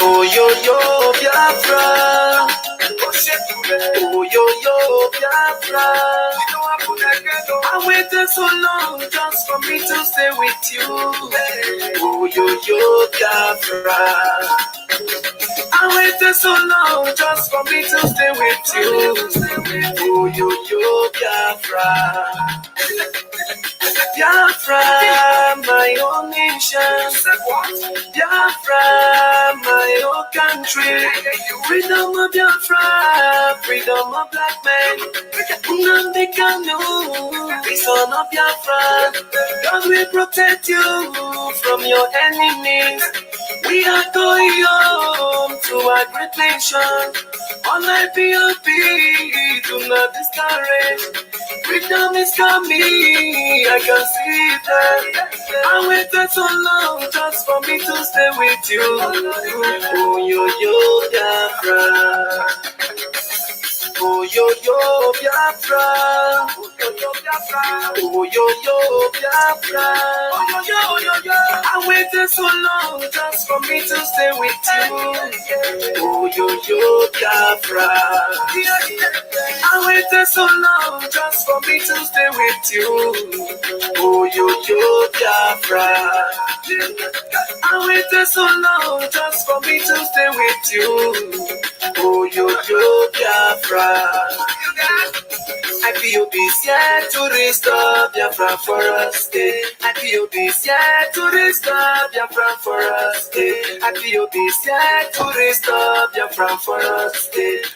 Oh yo yo Biafra, oh yo yo Biafra. I waited so long just for me to stay with you. Oh yo yo Biafra. I waited so long just for me to stay with you. Oh yo yo Biafra. Biafra, my own nation. Biafra, my own country. Freedom of Biafra, freedom of black men. Nnamdi Kanu, the son of Biafra. God will protect you from your enemies. We are going home to our great nation. All IPOP, do not discourage. Freedom is coming, I can see that. I waited so long just for me to stay with you. Oh yo yo Biafra, oh yo yo Biafra, oh yo yo Biafra. I waited so long just for me to stay with you. Oh yo yo Biafra. I waited so long just for me to stay with you. Oh yo yo Biafra. I waited so long just for me to stay with you. Oh yo yo Biafra. IPOB is here to restore Biafra for us. IPOB is here to restore Biafra for us. IPOB is here to restore Biafra for us.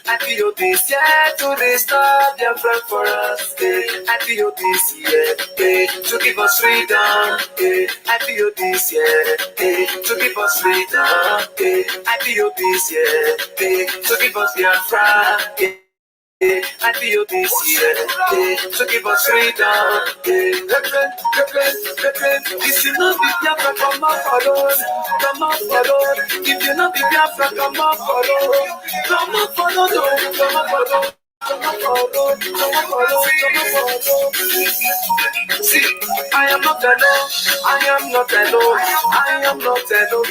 IPOB is here to restore Biafra for us. IPOB is here to give us freedom. IPOB is here to give us freedom. IPOB is here to give us Biafra. IPOB is here to give us freedom. If you know the Biafra, come up for us. Come up for us. If you know the Biafra, come up for us. Come up for us. Come up for us. See, I am not alone. I am not alone. I am not alone.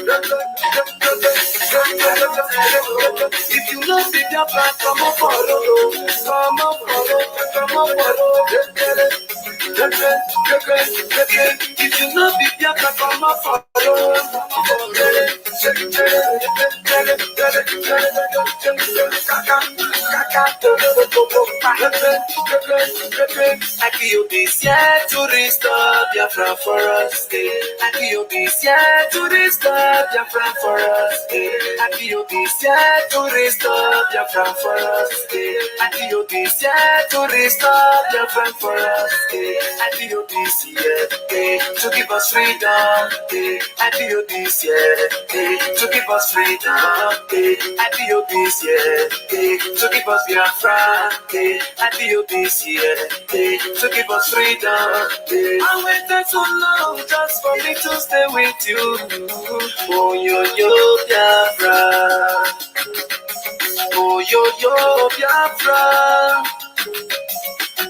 If you love the Biafra, come up for us. Come up for us. Come up for us. If you love the Biafra, come up for us. IPOB is here to restore Biafra for us. IPOB is here to restore Biafra for us. IPOB is here to restore Biafra for us. IPOB is here to restore Biafra for us. IPOB is here to give us freedom. IPOB is here to give us freedom. IPOB is here to give us Biafra. IPOB is here to give us freedom. I waited so long just for me to stay with you. Oh yo yo Biafra, oh yo yo Biafra,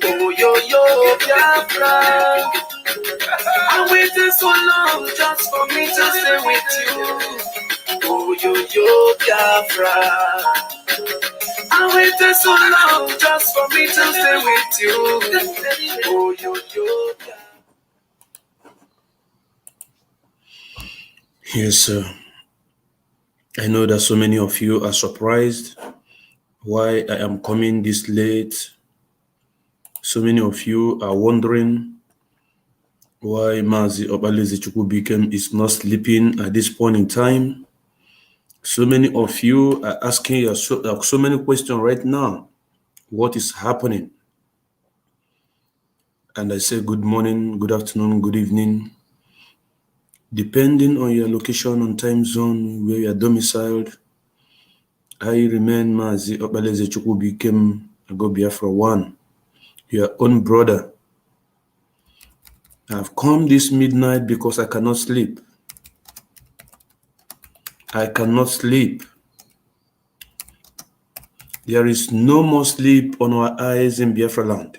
oh yo yo Biafra. I waited so long just for me to stay with you. Oh yo yo Biafra. I waited so long just for me to stay with you. Oh yo yo Biafra. Yes, sir. I know that so many of you are surprised why I am coming this late. So many of you are wondering why Mazi Obaleze Chukwubikem is not sleeping at this point in time. So many of you are asking so many questions right now. What is happening? And I say good morning, good afternoon, good evening. Depending on your location and time zone where you are domiciled, I remain Mazi Obaleze Chukwubikem Ago Biafra 1, your own brother. I've come this midnight because I cannot sleep. I cannot sleep. There is no more sleep on our eyes in Biafra land.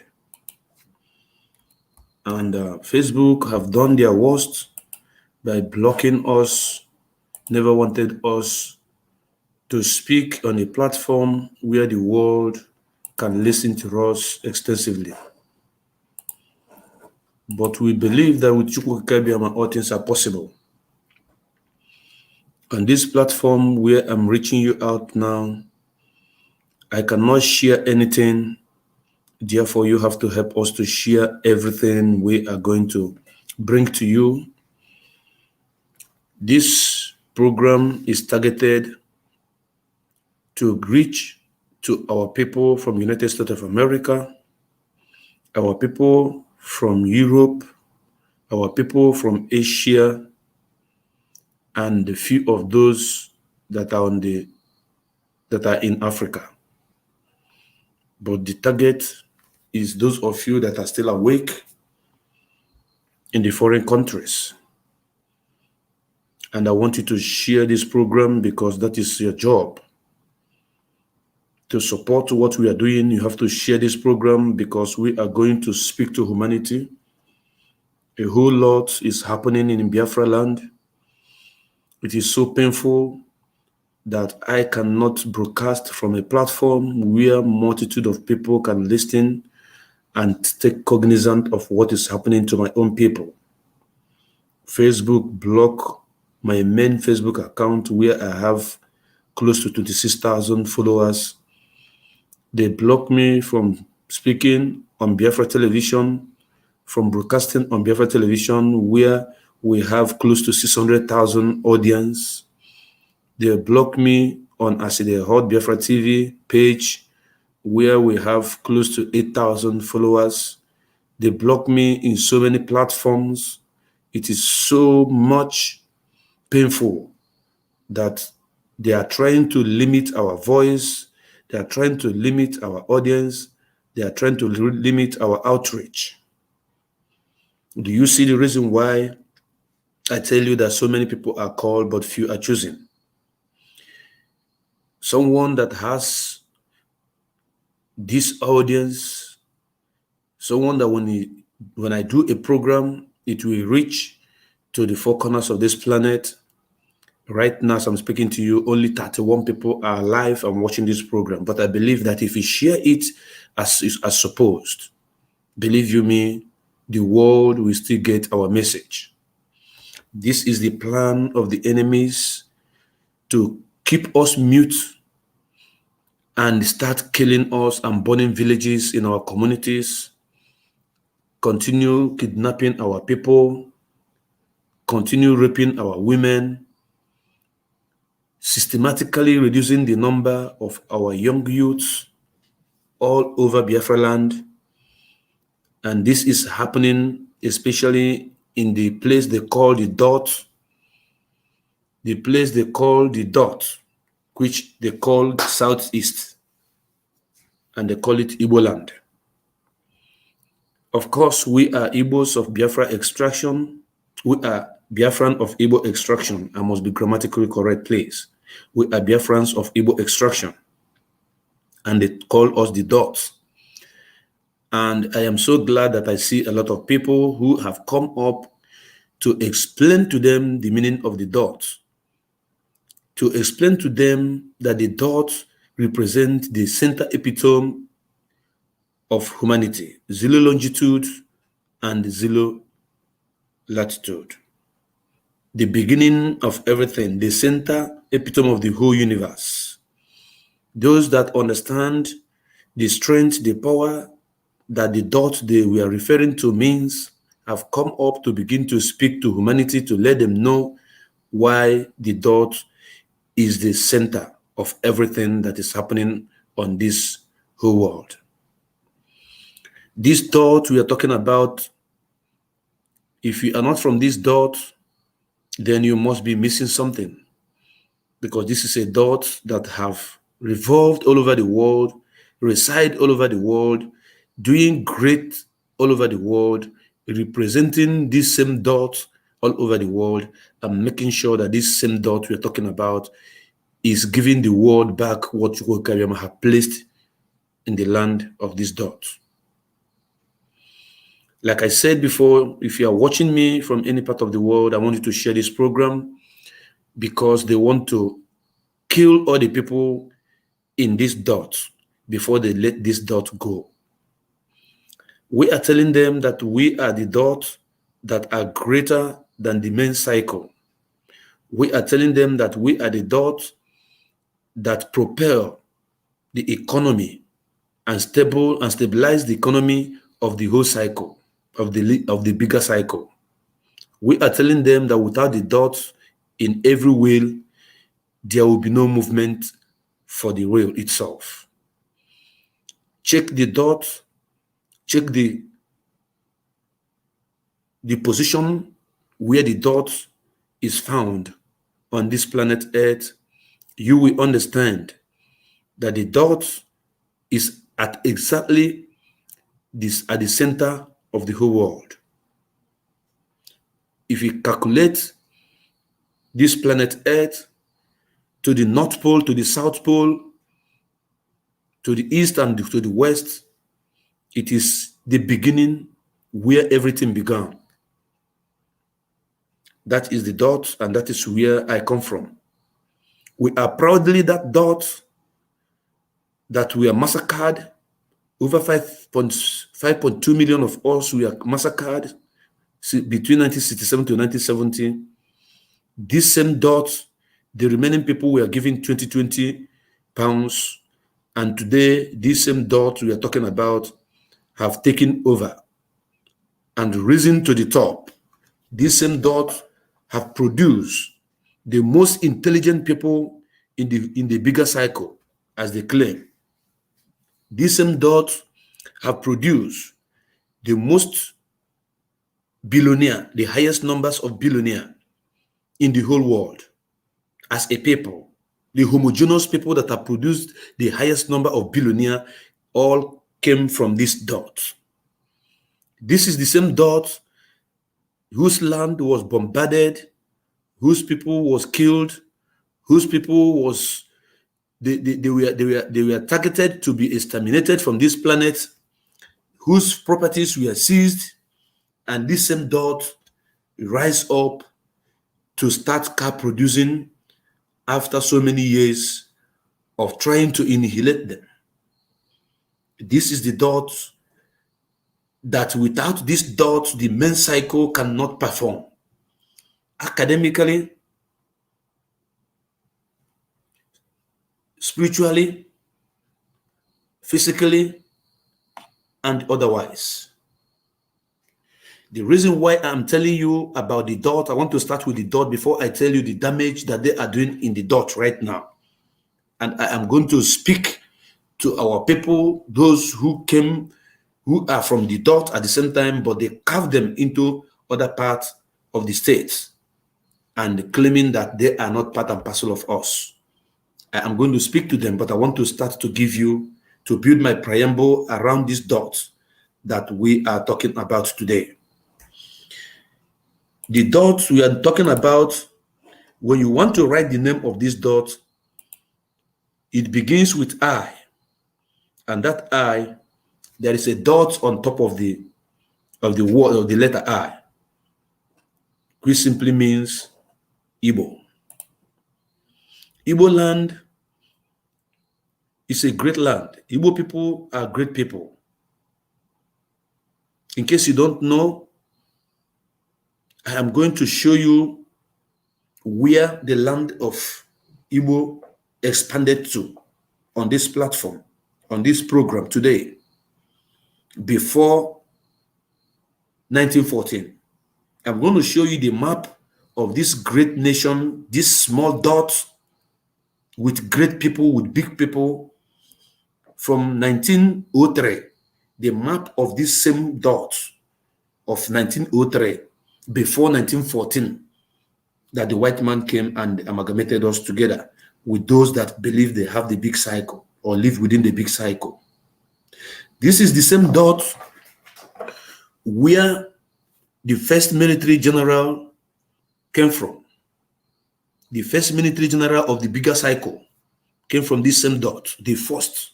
And Facebook have done their worst by blocking us, never wanted us to speak on a platform where the world can listen to us extensively. But we believe that with Chukwukabiama, all things are possible. On this platform where I'm reaching you out now, I cannot share anything. Therefore, you have to help us to share everything we are going to bring to you. This program is targeted to reach to our people from United States of America, our people from Europe, our people from Asia, and a few of those that are in Africa. But the target is those of you that are still awake in the foreign countries. And I want you to share this program because that is your job. To support what we are doing, you have to share this program because we are going to speak to humanity. A whole lot is happening in Biafra land. It is so painful that I cannot broadcast from a platform where multitude of people can listen and take cognizance of what is happening to my own people. Facebook blocked my main Facebook account where I have close to 26,000 followers. They blocked me from speaking on Biafra television, from broadcasting on Biafra television where we have close to 600,000 audience. They blocked me on Aside Hot Biafra TV page where we have close to 8,000 followers. They blocked me in so many platforms. It is so much painful that they are trying to limit our voice. They are trying to limit our audience. They are trying to limit our outreach. Do you see the reason why I tell you that so many people are called but few are chosen? Someone that has this audience, someone that when I do a program, it will reach to the four corners of this planet. Right now, as I'm speaking to you, only 31 people are alive and watching this program. But I believe that if we share it as supposed, believe you me, the world will still get our message. This is the plan of the enemies to keep us mute and start killing us and burning villages in our communities, continue kidnapping our people, continue raping our women, systematically reducing the number of our young youths all over Biafra land. And this is happening especially in the place they call the dot, which they call Southeast, and they call it Igbo land. Of course, we are Igbos of Biafra extraction. We are Biafran of Igbo extraction. I must be grammatically correct, please. We are Biafrans of Igbo extraction. And they call us the dots. And I am so glad that I see a lot of people who have come up to explain to them the meaning of the dots, to explain to them that the dots represent the center epitome of humanity, zero longitude and zero latitude. The beginning of everything, the center epitome of the whole universe. Those that understand the strength, the power that the dot they were referring to means have come up to begin to speak to humanity to let them know why the dot is the center of everything that is happening on this whole world. This dot we are talking about, if you are not from this dot, then you must be missing something, because this is a dot that have revolved all over the world, reside all over the world, doing great all over the world, representing this same dot all over the world, and making sure that this same dot we're talking about is giving the world back what Chukwuka have placed in the land of this dot. Like I said before, if you are watching me from any part of the world, I want you to share this program, because they want to kill all the people in this dot before they let this dot go. We are telling them that we are the dot that are greater than the main cycle. We are telling them that we are the dot that propel the economy and stabilize the economy of the whole cycle, of the bigger cycle. We are telling them that without the dot in every wheel, there will be no movement for the wheel itself. Check the dot, check the position where the dot is found on this planet Earth. You will understand that the dot is at exactly this at the center of the whole world. If you calculate this planet Earth to the North Pole, to the South Pole, to the East and to the West, it is the beginning where everything began. That is the dot, and that is where I come from. We are proudly that dot that we are massacred. Over 5.2 million of us we are massacred between 1967 to 1970. This same dot, the remaining people were given 20 pounds, and today this same dot we are talking about have taken over and risen to the top. This same dot have produced the most intelligent people in the bigger cycle, as they claim. This same dot have produced the most billionaire, the highest numbers of billionaire in the whole world as a people. The homogeneous people that have produced the highest number of billionaire all came from this dot. This is the same dot whose land was bombarded, whose people was killed, whose people was they were targeted to be exterminated from this planet, whose properties were seized, and this same dot rise up to start car producing after so many years of trying to annihilate them. This is the dot that without this dot, the main cycle cannot perform. Academically, spiritually, physically, and otherwise. The reason why I'm telling you about the dot, I want to start with the dot before I tell you the damage that they are doing in the dot right now. And I am going to speak to our people, those who are from the dot at the same time, but they carved them into other parts of the states and claiming that they are not part and parcel of us. I am going to speak to them, but I want to start to build my preamble around this dot that we are talking about today. The dot we are talking about, when you want to write the name of this dot, it begins with I. And that I, there is a dot on top of the word of the letter I, which simply means Igbo. Igbo land is a great land. Igbo people are great people. In case you don't know, I am going to show you where the land of Igbo expanded to. on this platform, on this program today, before 1914. I'm going to show you the map of this great nation, this small dot with great people, with big people, from 1903, the map of this same dot of 1903, before 1914, that the white man came and amalgamated us together with those that believe they have the big cycle or live within the big cycle. This is the same dot where the first military general came from. The first military general of the bigger cycle came from this same dot, the first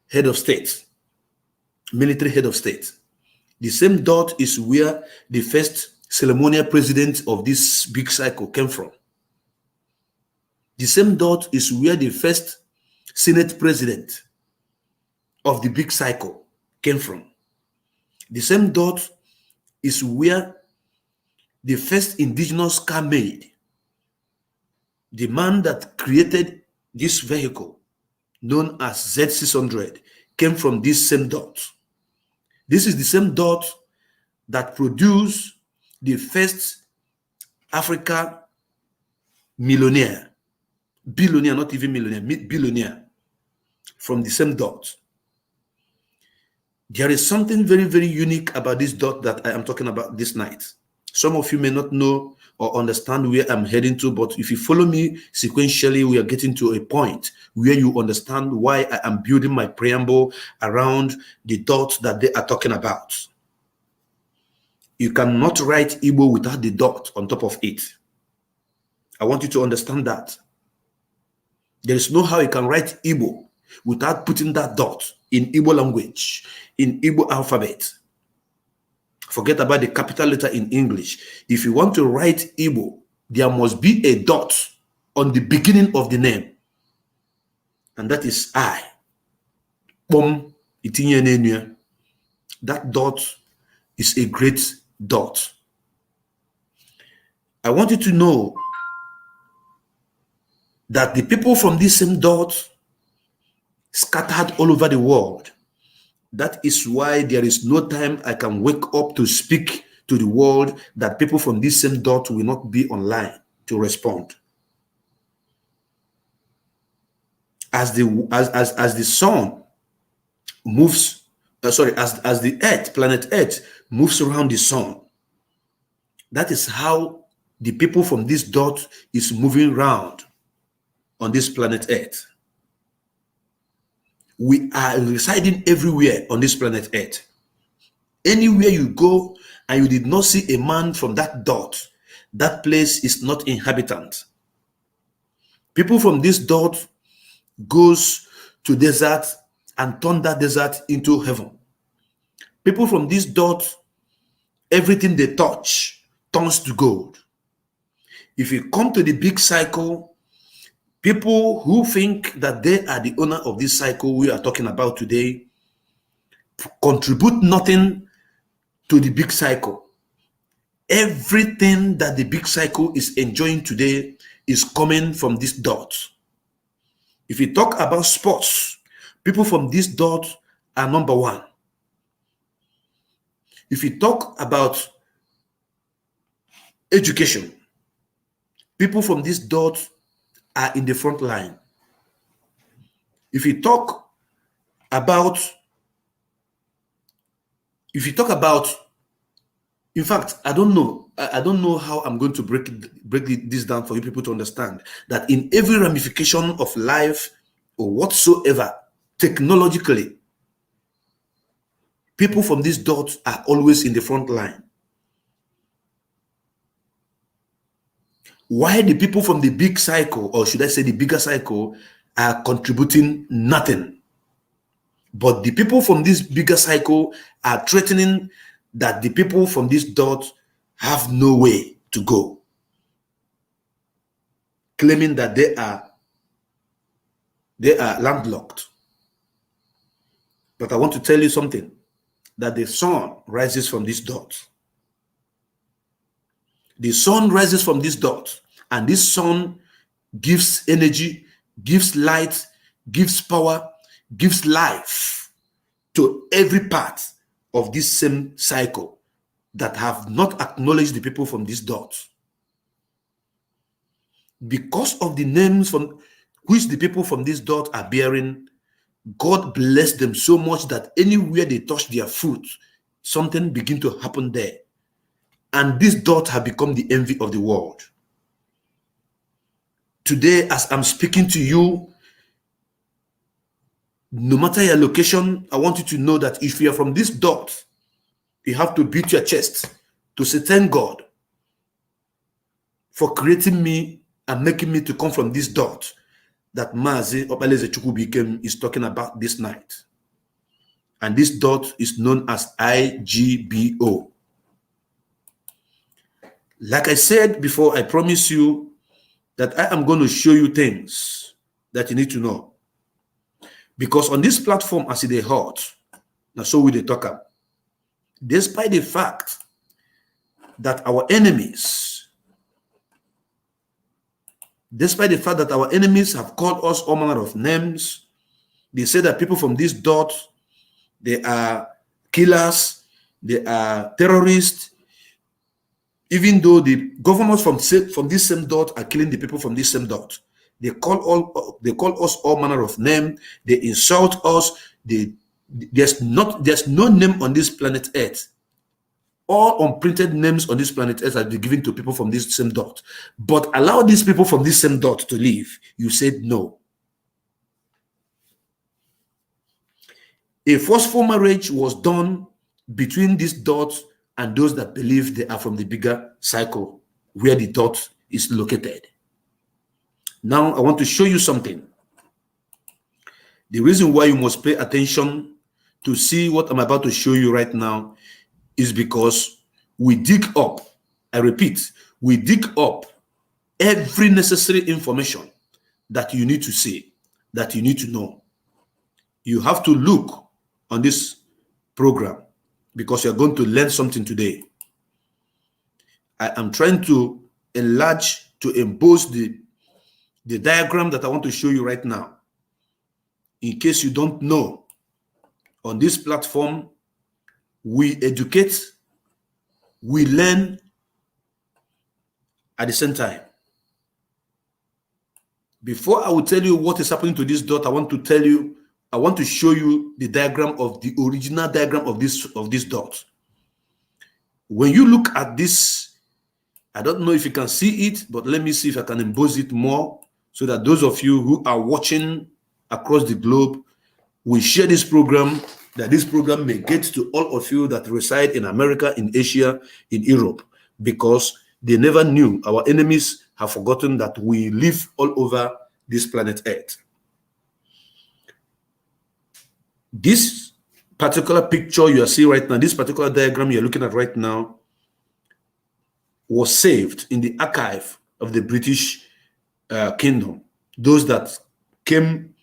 head of state, military head of state. The same dot is where the first ceremonial president of this big cycle came from. The same dot is where the first Senate president of the big cycle came from. The same dot is where the first indigenous car made, the man that created this vehicle known as Z600, came from this same dot. This is the same dot that produced the first Africa millionaire, billionaire, not even millionaire, billionaire, from the same dot. There is something very, very unique about this dot that I am talking about this night. Some of you may not know or understand where I'm heading to, but if you follow me sequentially, we are getting to a point where you understand why I am building my preamble around the dot that they are talking about. You cannot write Igbo without the dot on top of it. I want you to understand that. There is no how you can write Igbo without putting that dot in Igbo language, in Igbo alphabet. Forget about the capital letter in English. If you want to write Igbo, there must be a dot on the beginning of the name. And that is I. Bom, itinye n'enu. That dot is a great dot. I want you to know that the people from this same dot scattered all over the world. That is why there is no time I can wake up to speak to the world that people from this same dot will not be online to respond. As the sun moves, as the earth, planet Earth, moves around the sun, that is how the people from this dot is moving around on this planet Earth. We are residing everywhere on this planet Earth. Anywhere you go and you did not see a man from that dot, that place is not inhabitant. People from this dot goes to desert and turn that desert into heaven. People from this dot, everything they touch turns to gold. If you come to the big cycle, people who think that they are the owner of this cycle we are talking about today contribute nothing to the big cycle. Everything that the big cycle is enjoying today is coming from this dot. If you talk about sports, people from this dot are number one. If you talk about education, people from this dot are in the front line. If you talk about, in fact, I don't know how I'm going to break this down for you people to understand that in every ramification of life or whatsoever, technologically, people from this dot are always in the front line. Why the people from the big cycle, or should I say the bigger cycle, are contributing nothing. But the people from this bigger cycle are threatening that the people from this dot have no way to go, claiming that they are landlocked. But I want to tell you something, that the sun rises from this dot. The sun rises from this dot, and this sun gives energy gives light, gives power, gives life to every part of this same cycle that have not acknowledged the people from this dot. Because of the names from which the people from this dot are bearing, God blessed them so much that anywhere they touch their fruit, something begin to happen there. And this dot have become the envy of the world. Today, as I'm speaking to you, no matter your location, I want you to know that if you are from this dot, you have to beat your chest to say, thank God for creating me and making me to come from this dot that Mazi Opaleze Chukwubikem is talking about this night. And this dot is known as IGBO. Like I said before, I promise you that I am going to show you things that you need to know. Because on this platform, as they hot, now so we they talk about, despite the fact that our enemies have called us all manner of names, they say that people from this dot, they are killers, they are terrorists, even though the governors from this same dot are killing the people from this same dot. They call us all manner of name. They insult us. There's no name on this planet Earth. All unprinted names on this planet Earth are given to people from this same dot. But allow these people from this same dot to live. You said no. A forceful marriage was done between this dot and those that believe they are from the bigger cycle where the dot is located. Now, I want to show you something. The reason why you must pay attention to see what I'm about to show you right now is because we dig up, I repeat, we dig up every necessary information that you need to see, that you need to know. You have to look on this program because you're going to learn something today. I am trying to enlarge, to emboss the diagram that I want to show you right now. In case you don't know, on this platform, we educate, we learn at the same time. Before I will tell you what is happening to this dot, I want to show you the diagram of the original diagram of this dot. When you look at this, I don't know if you can see it, but let me see if I can emboss it more so that those of you who are watching across the globe will share this program, that this program may get to all of you that reside in America, in Asia, in Europe, because they never knew. Our enemies have forgotten that we live all over this planet Earth. This particular picture you are seeing right now, this particular diagram you're looking at right now, was saved in the archive of the British Kingdom. Those that came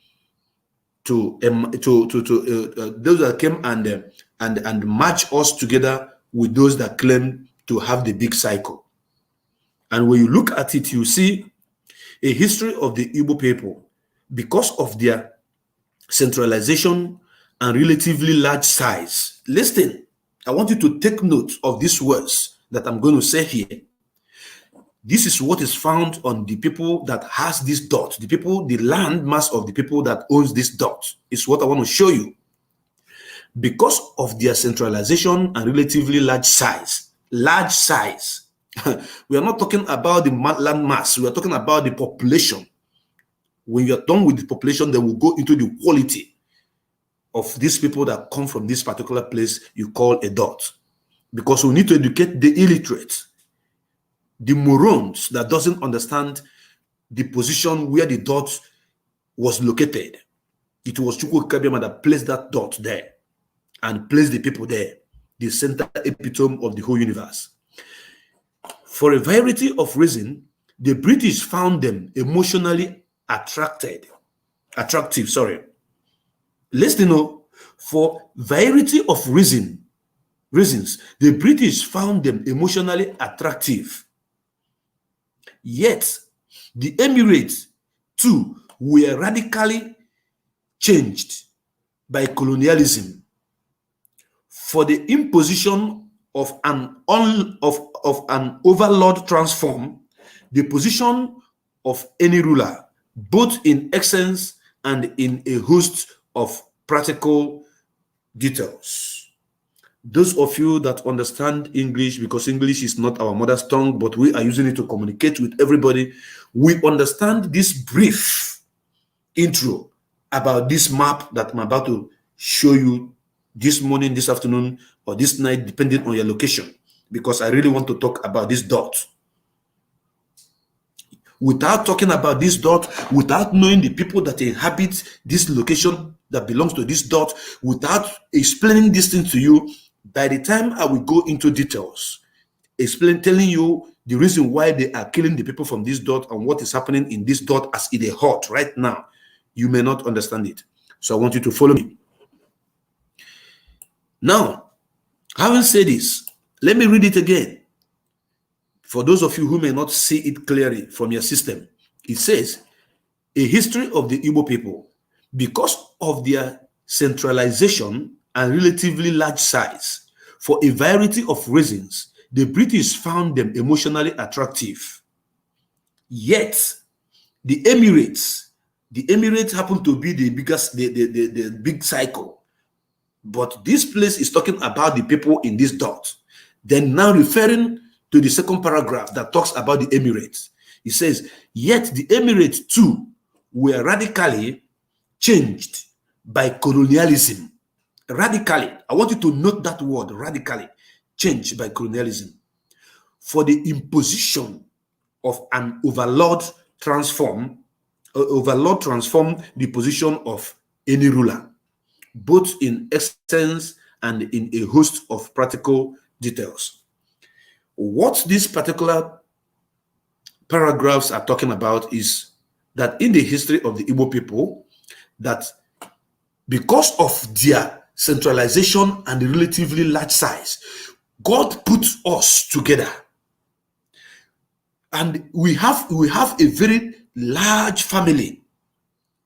those that came and match us together with those that claim to have the big cycle. And when you look at it, you see a history of the Igbo people because of their centralization and relatively large size. Listen, I want you to take note of these words that I'm going to say here. This is what is found on the people that has this dot. The people, the land mass of the people that owns this dot is what I want to show you. Because of their centralization and relatively large size. Large size. We are not talking about the land mass. We are talking about the population. When you are done with the population, then we'll go into the quality of these people that come from this particular place you call a dot. Because we need to educate the illiterate, the morons that doesn't understand the position where the dot was located. It was Chukwu Kabiama that placed that dot there and placed the people there, the center epitome of the whole universe. For a variety of reasons, the British found them emotionally attractive. Listen, for variety of reasons, the British found them emotionally attractive. Yet, the Emirates too were radically changed by colonialism for the imposition of an overlord transform the position of any ruler, both in essence and in a host of practical details. Those of you that understand English, because English is not our mother's tongue, but we are using it to communicate with everybody, we understand this brief intro about this map that I'm about to show you this morning, this afternoon, or this night, depending on your location, because I really want to talk about this dot. Without talking about this dot, without knowing the people that inhabit this location that belongs to this dot, without explaining this thing to you, by the time I will go into details, telling you the reason why they are killing the people from this dot and what is happening in this dot as it is hot right now, you may not understand it. So I want you to follow me. Now, having said this, let me read it again. For those of you who may not see it clearly from your system, it says, a history of the Igbo people. Because of their centralization and relatively large size, for a variety of reasons, the British found them emotionally attractive. Yet, the Emirates happen to be the biggest, the big cycle. But this place is talking about the people in this dot. Then now referring to the second paragraph that talks about the Emirates. It says, yet the Emirates too were radically changed by colonialism. Radically. I want you to note that word, radically changed by colonialism. For the imposition of an overlord transform the position of any ruler, both in essence and in a host of practical details. What these particular paragraphs are talking about is that in the history of the Igbo people, that because of their centralization and the relatively large size, God put us together. And we have a very large family.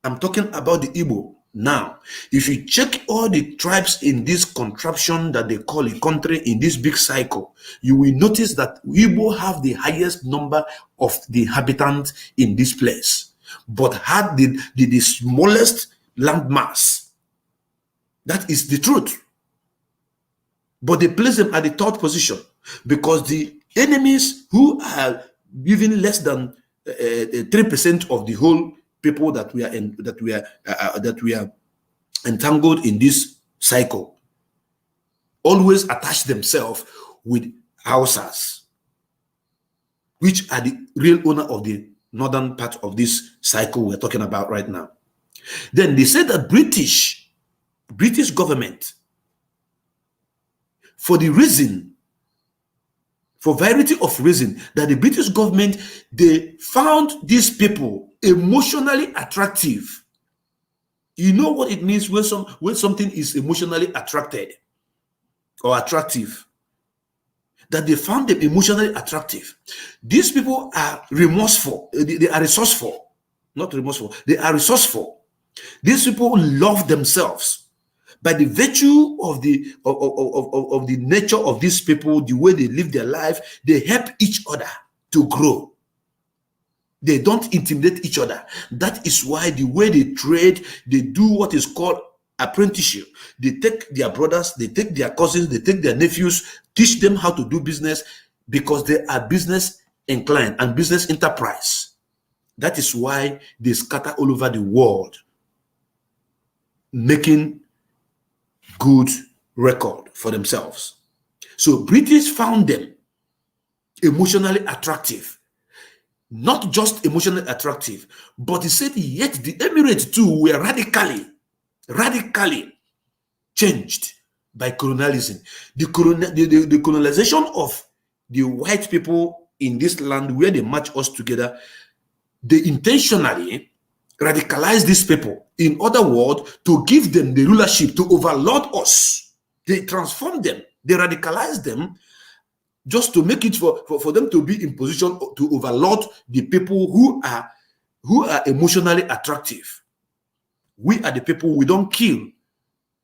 I'm talking about the Igbo. Now, if you check all the tribes in this contraption that they call a country in this big cycle, you will notice that Igbo have the highest number of the inhabitants in this place, but had the smallest land mass. That is the truth. But they place them at the third position because the enemies who are even less than 3% of the whole people that we are entangled in this cycle always attach themselves with Hausas, which are the real owner of the northern part of this cycle we're talking about right now. Then they said that British government, for variety of reason, that the British government, they found these people emotionally attractive. You know what it means when something is emotionally attracted or attractive? That they found them emotionally attractive. These people are remorseful. They are resourceful. Not remorseful. They are resourceful. These people love themselves. By the virtue of the nature of these people, the way they live their life, they help each other to grow. They don't intimidate each other. That is why the way they trade, they do what is called apprenticeship. They take their brothers, they take their cousins, they take their nephews, teach them how to do business because they are business inclined and business enterprise. That is why they scatter all over the world, making good record for themselves. So British found them emotionally attractive. Not just emotionally attractive, but he said yet the Emirates too were radically changed by colonialism. The colonization of the white people in this land where they match us together, they intentionally radicalize these people. In other words, to give them the rulership, to overlord us. They transform them, they radicalize them just to make it for them to be in position to overlord the people who who are emotionally attractive. We are the people, we don't kill.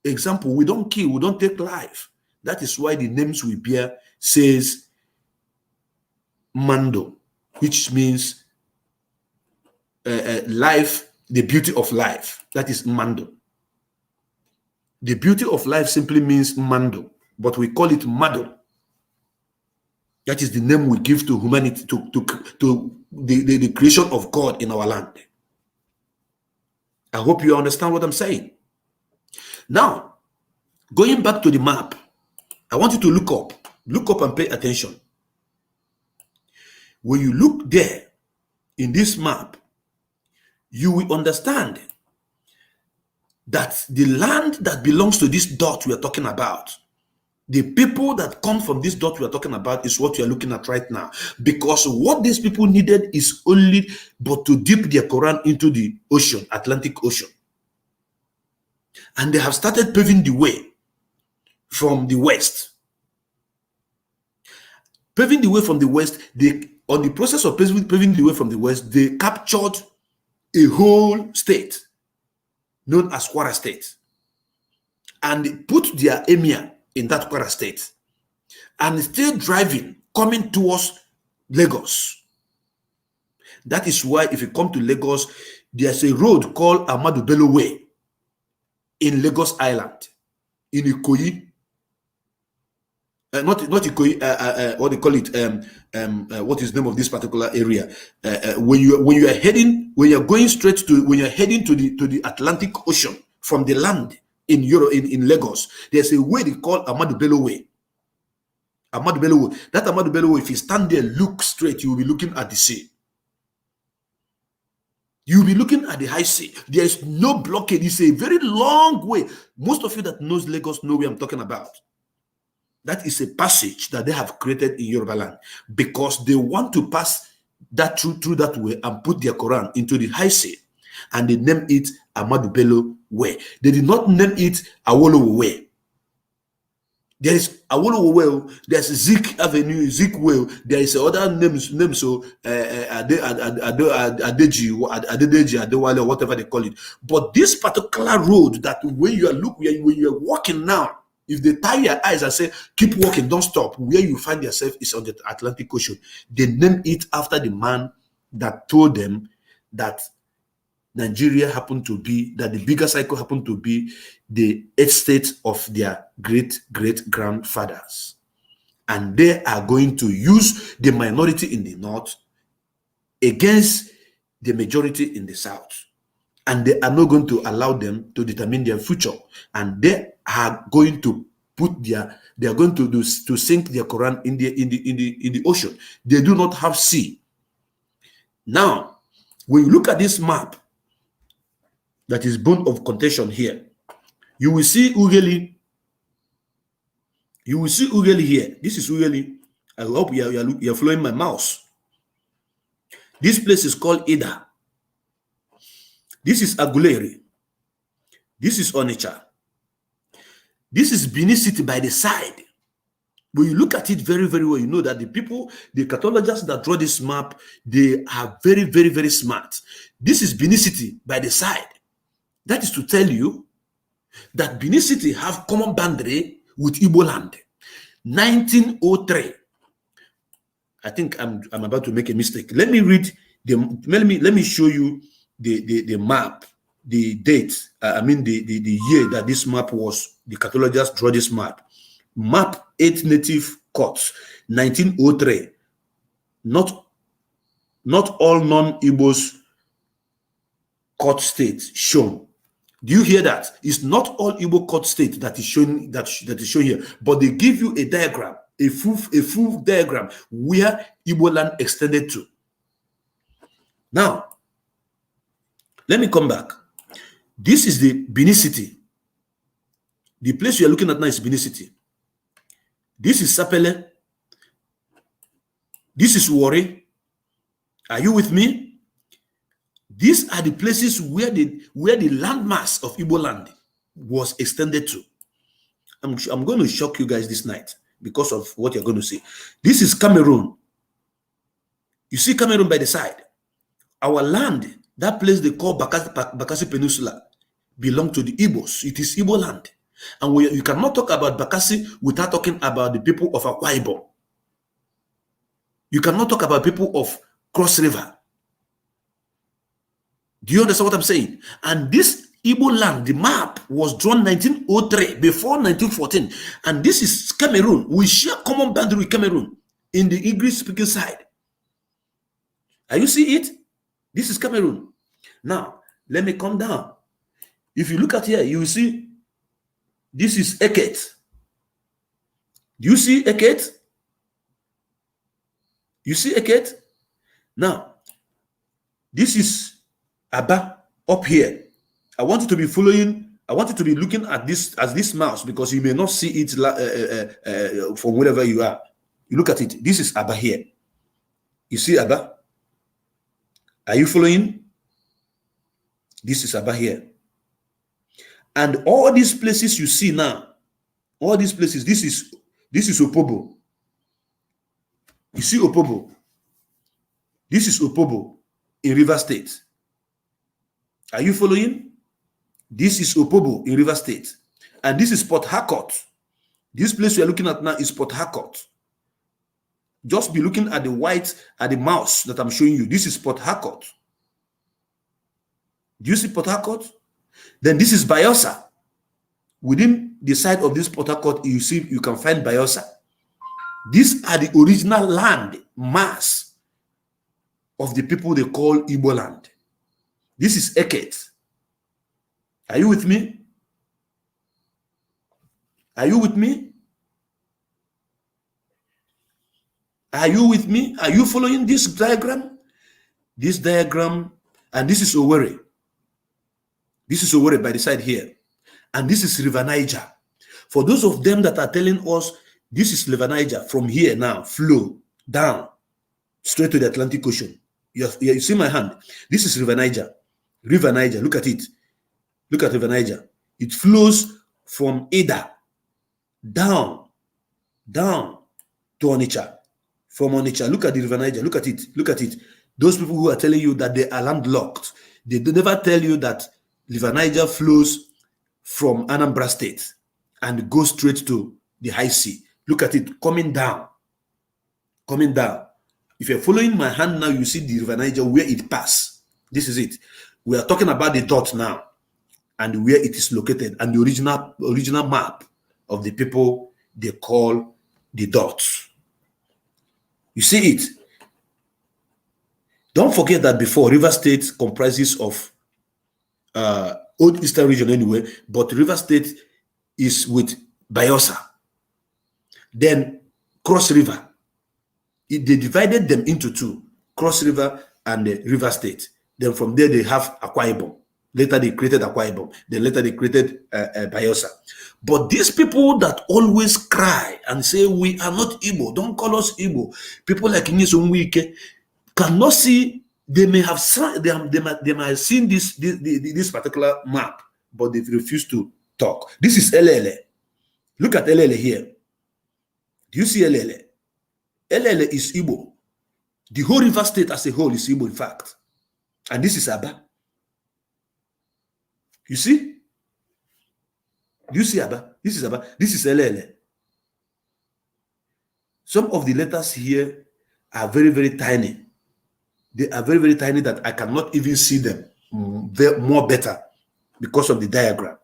Example, we don't kill, we don't take life. That is why the names we bear says Mando, which means life, the beauty of life. That is Mando. The beauty of life simply means Mando, but we call it Mado. That is the name we give to humanity, to the creation of God in our land. I hope you understand what I'm saying. Now, going back to the map, I want you to look up and pay attention. When you look there in this map, you will understand that the land that belongs to this dot we are talking about, the people that come from this dot we are talking about, is what we are looking at right now. Because what these people needed is only but to dip their Quran into the ocean, Atlantic Ocean. And they have started paving the way from the west. Paving the way from the west, on the process of paving the way from the west, they captured a whole state known as Kwara State. And they put their emir in that Kwara State. And still driving, coming towards Lagos. That is why if you come to Lagos, there's a road called Ahmadu Bello Way in Lagos Island, in Ikoyi. Not Ikoyi, what they call it, what is the name of this particular area? When you are heading to the Atlantic Ocean from the land in Europe, in Lagos, there's a way they call Ahmadu Bello Way. Ahmadu Bello Way. That Ahmadu Bello Way, if you stand there, look straight, you will be looking at the sea. You'll be looking at the high sea. There is no blockade. It's a very long way. Most of you that knows Lagos know where I'm talking about. That is a passage that they have created in Yoruba land because they want to pass that through that way and put their Quran into the high sea. And they name it Ahmadu Bello Way. They did not name it Awolowo Way. There is Awolowo Way, there's Zik Avenue, Zik Way, there is other names so Adeji, Adewale, or whatever they call it. But this particular road that when you are walking now, if they tie your eyes and say, keep walking, don't stop, where you find yourself is on the Atlantic Ocean. They name it after the man that told them that Nigeria happened to be, that the bigger cycle happened to be the estate of their great-great-grandfathers. And they are going to use the minority in the north against the majority in the south. And they are not going to allow them to determine their future. And they are going to sink their Quran in the ocean. They do not have sea. Now, when you look at this map, that is bone of contention here, you will see Ugeli. You will see Ugeli here. This is Ugeli. I hope you're following my mouse. This place is called Ida. This is Aguleri. This is Onitsha. This is Benin City by the side. When you look at it very, very well, you know that the people, the cartographers that draw this map, they are very, very, very smart. This is Benin City by the side. That is to tell you that Benin City have common boundary with Igbo land. 1903. I think I'm about to make a mistake. Let me read let me show you the map, the date. The year that this map was. The cartographers draw this map. Map 8 native courts, 1903. Not all non-Igbos court states shown. Do you hear that? It's not all Igbo court state that is shown that is shown here, but they give you a diagram, a full diagram where Igbo land extended to. Now, let me come back. This is the Benin City. The place you are looking at now is Benin City. This is Sapele. This is Warri. Are you with me? These are the places where the landmass of Igbo land was extended to. I'm going to shock you guys this night because of what you're going to see. This is Cameroon. You see Cameroon by the side. Our land That place they call Bakassi Peninsula belong to the Igbos. It is Igbo land. And you cannot talk about Bakassi without talking about the people of Akwa Ibom. You cannot talk about people of Cross River. Do you understand what I'm saying? And this Igbo land, the map was drawn 1903, before 1914. And this is Cameroon. We share common boundary with Cameroon in the English-speaking side. Are you see it? This is Cameroon. Now, let me come down. If you look at here, you will see this is Eket. Do you see Eket? You see Eket? Now, this is Aba up here. I want you to be following. I want you to be looking at this as this mouse, because you may not see it from wherever you are. You look at it. This is Aba here. You see Aba? Are you following? This is Aba here. And all these places you see now, all these places, this is Opobo. You see Opobo. This is Opobo in River State. Are you following? This is Opobo in River State. And this is Port Harcourt. This place we are looking at now is Port Harcourt. Just be looking at the white, at the mouse that I'm showing you. This is Port Harcourt. Do you see Port Harcourt? Then this is Bayelsa. Within the side of this Port Harcourt, you can find Bayelsa. These are the original land mass of the people they call Igbo land. This is Eket. Are you with me? Are you with me? Are you with me? Are you following this diagram? This diagram, and this is Owerri. This is Owerri by the side here. And this is River Niger. For those of them that are telling us this is River Niger, from here now, flow down straight to the Atlantic Ocean. You see my hand? This is River Niger. River Niger, look at it. Look at River Niger. It flows from Ida down to Onitsha. From Onitsha, look at the River Niger. Look at it. Look at it. Those people who are telling you that they are landlocked, they never tell you that River Niger flows from Anambra State and goes straight to the high sea. Look at it coming down. Coming down. If you're following my hand now, you see the River Niger where it passes. This is it. We are talking about the dot now and where it is located, and the original map of the people they call the dots. You see it? Don't forget that before, River State comprises of Old Eastern region anyway, but River State is with Bayelsa. Then Cross River. They divided them into two, Cross River and the River State. Then from there they have Akwa Ibom. Later they created Akwa Ibom. Then later they created Bayelsa. But these people that always cry and say, we are not Igbo, don't call us Igbo. People like Nyesom cannot see. They may have seen this particular map, but they refuse to talk. This is Elele. Look at Elele here. Do you see Elele? Elele is Igbo. The whole River State as a whole is Igbo, in fact. And this is Aba. You see? Do you see Aba? This is Aba. This is Elele. Some of the letters here are very, very tiny. They are very, very tiny that I cannot even see them more better because of the diagram.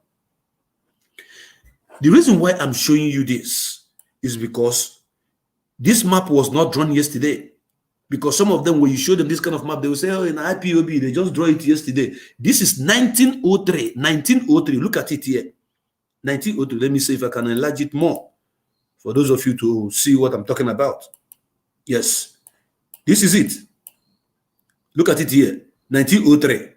The reason why I'm showing you this is because this map was not drawn yesterday. Because some of them, when you show them this kind of map, they will say, oh, in IPOB, they just draw it yesterday. This is 1903. 1903. Look at it here. 1903. Let me see if I can enlarge it more for those of you to see what I'm talking about. Yes. This is it. Look at it here. 1903.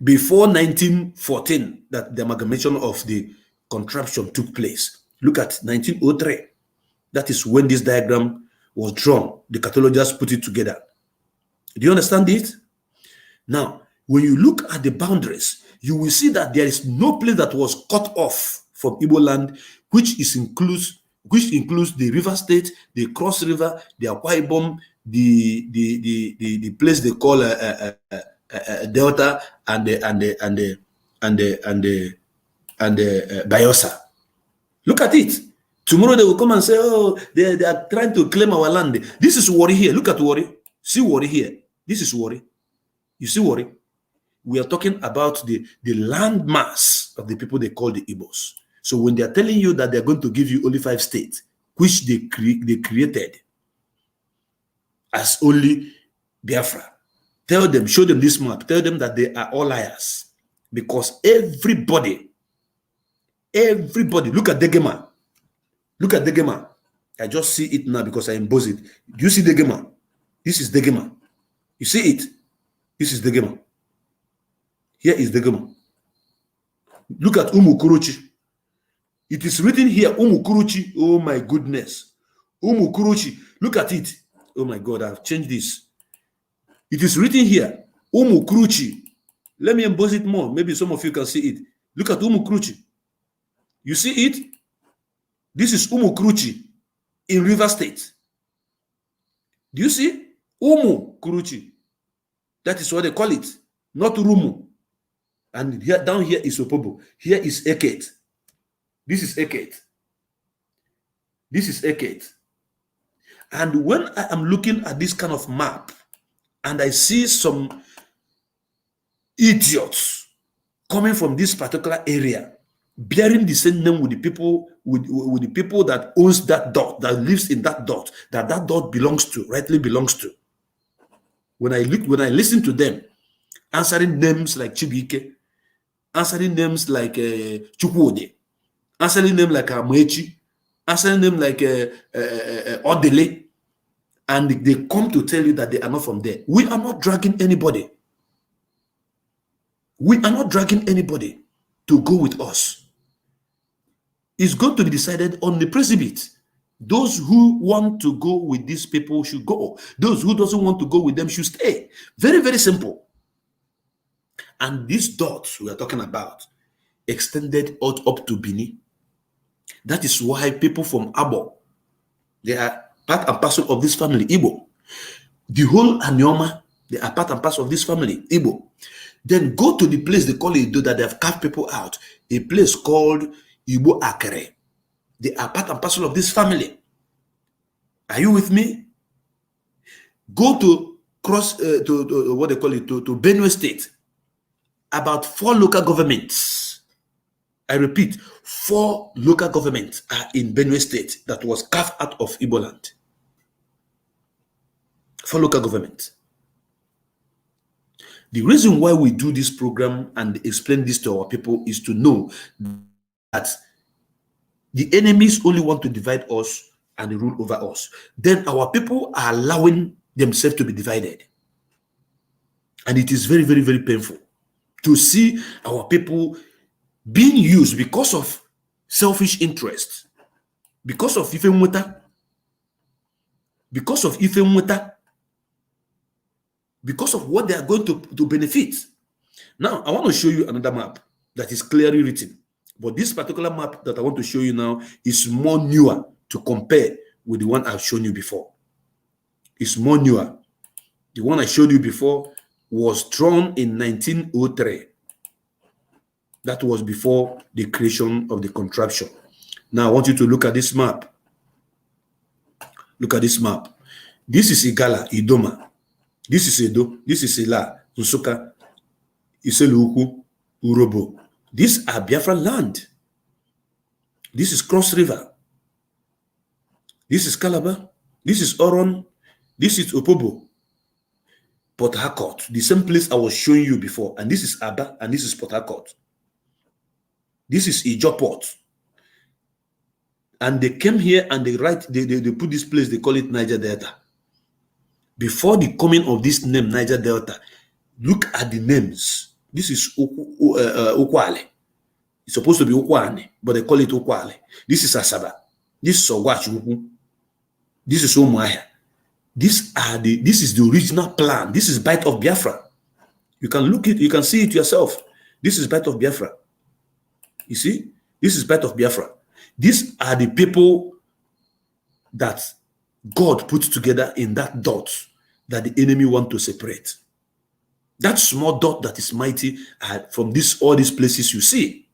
Before 1914, that the amalgamation of the contraption took place. Look at 1903. That is when this diagram was drawn. The catalogers put it together. Do you understand it? Now, when you look at the boundaries, you will see that there is no place that was cut off from Igbo land, which includes the River State, the Cross River, the Akwa Ibom, the place they call Delta and the Bayelsa. Look at it. Tomorrow they will come and say, oh, they are trying to claim our land. This is Warri here. Look at Warri. See Warri here. This is Warri. You see Warri? We are talking about the land mass of the people they call the Igbos. So when they are telling you that they are going to give you only 5 states, which they created as only Biafra, tell them, show them this map, tell them that they are all liars. Because everybody, look at Degema. Look at Degema. I just see it now because I emboss it. Do you see Degema? This is Degema. You see it? This is Degema. Here is Degema. Look at Umukuruchi. It is written here, Umukuruchi. Oh my goodness. Umukuruchi. Look at it. Oh my God, I've changed this. It is written here, Umukuruchi. Let me emboss it more. Maybe some of you can see it. Look at Umukuruchi. You see it? This is Umukuruchi in River State. Do you see? Umukuruchi. That is what they call it. Not Rumu. And here, down here is Opobo. Here is Eket. This is Eket. This is Eket. And when I am looking at this kind of map, and I see some idiots coming from this particular area, bearing the same name with the people, with the people that owns that dot, that lives in that dot, that dot belongs to, rightly belongs to. When I listen to them, answering names like Chibike, answering names like Chukwude, answering names like Amechi, answering names like Odele, and they come to tell you that they are not from there. We are not dragging anybody. We are not dragging anybody to go with us. It's going to be decided on the precipice. Those who want to go with these people should go. Those who doesn't want to go with them should stay. Very, very simple. And these dots we are talking about extended out up to Bini. That is why people from Abo, they are part and parcel of this family, Igbo. The whole Anioma, they are part and parcel of this family, Igbo. Then go to the place they call it, that they have carved people out, a place called Igbo Akere. They are part and parcel of this family. Are you with me? Go to to what they call it, to Benue State. About 4 local governments. I repeat, 4 local governments are in Benue State that was carved out of Igbo land. 4 local governments. The reason why we do this program and explain this to our people is to know that the enemies only want to divide us and rule over us. Then our people are allowing themselves to be divided. And it is very, very, very painful to see our people being used because of selfish interest, because of Ifemweta, because of what they are going to benefit. Now, I want to show you another map that is clearly written. But this particular map that I want to show you now is more newer to compare with the one I've shown you before. It's more newer. The one I showed you before was drawn in 1903. That was before the creation of the contraption. Now, I want you to look at this map. Look at this map. This is Igala, Idoma. This is Edo. This is Ila, Nsuka, Iseluku, Urobo. These are Biafra land. This is Cross River. This is Calabar. This is Oron. This is Opobo. Port Harcourt, the same place I was showing you before. And this is Aba, and this is Port Harcourt. This is Ijoport. And they came here and they put this place, they call it Niger Delta. Before the coming of this name, Niger Delta, look at the names. This is Ukwale. It's supposed to be Ukwane, but they call it Ukwale. This is Asaba. This is Ogwachuku. This is Umuahia. This is the original plan. This is Bight of Biafra. You can look it, you can see it yourself. This is Bight of Biafra. You see? This is Bight of Biafra. These are the people that God put together in that dot that the enemy want to separate. That small dot that is mighty from all these places you see.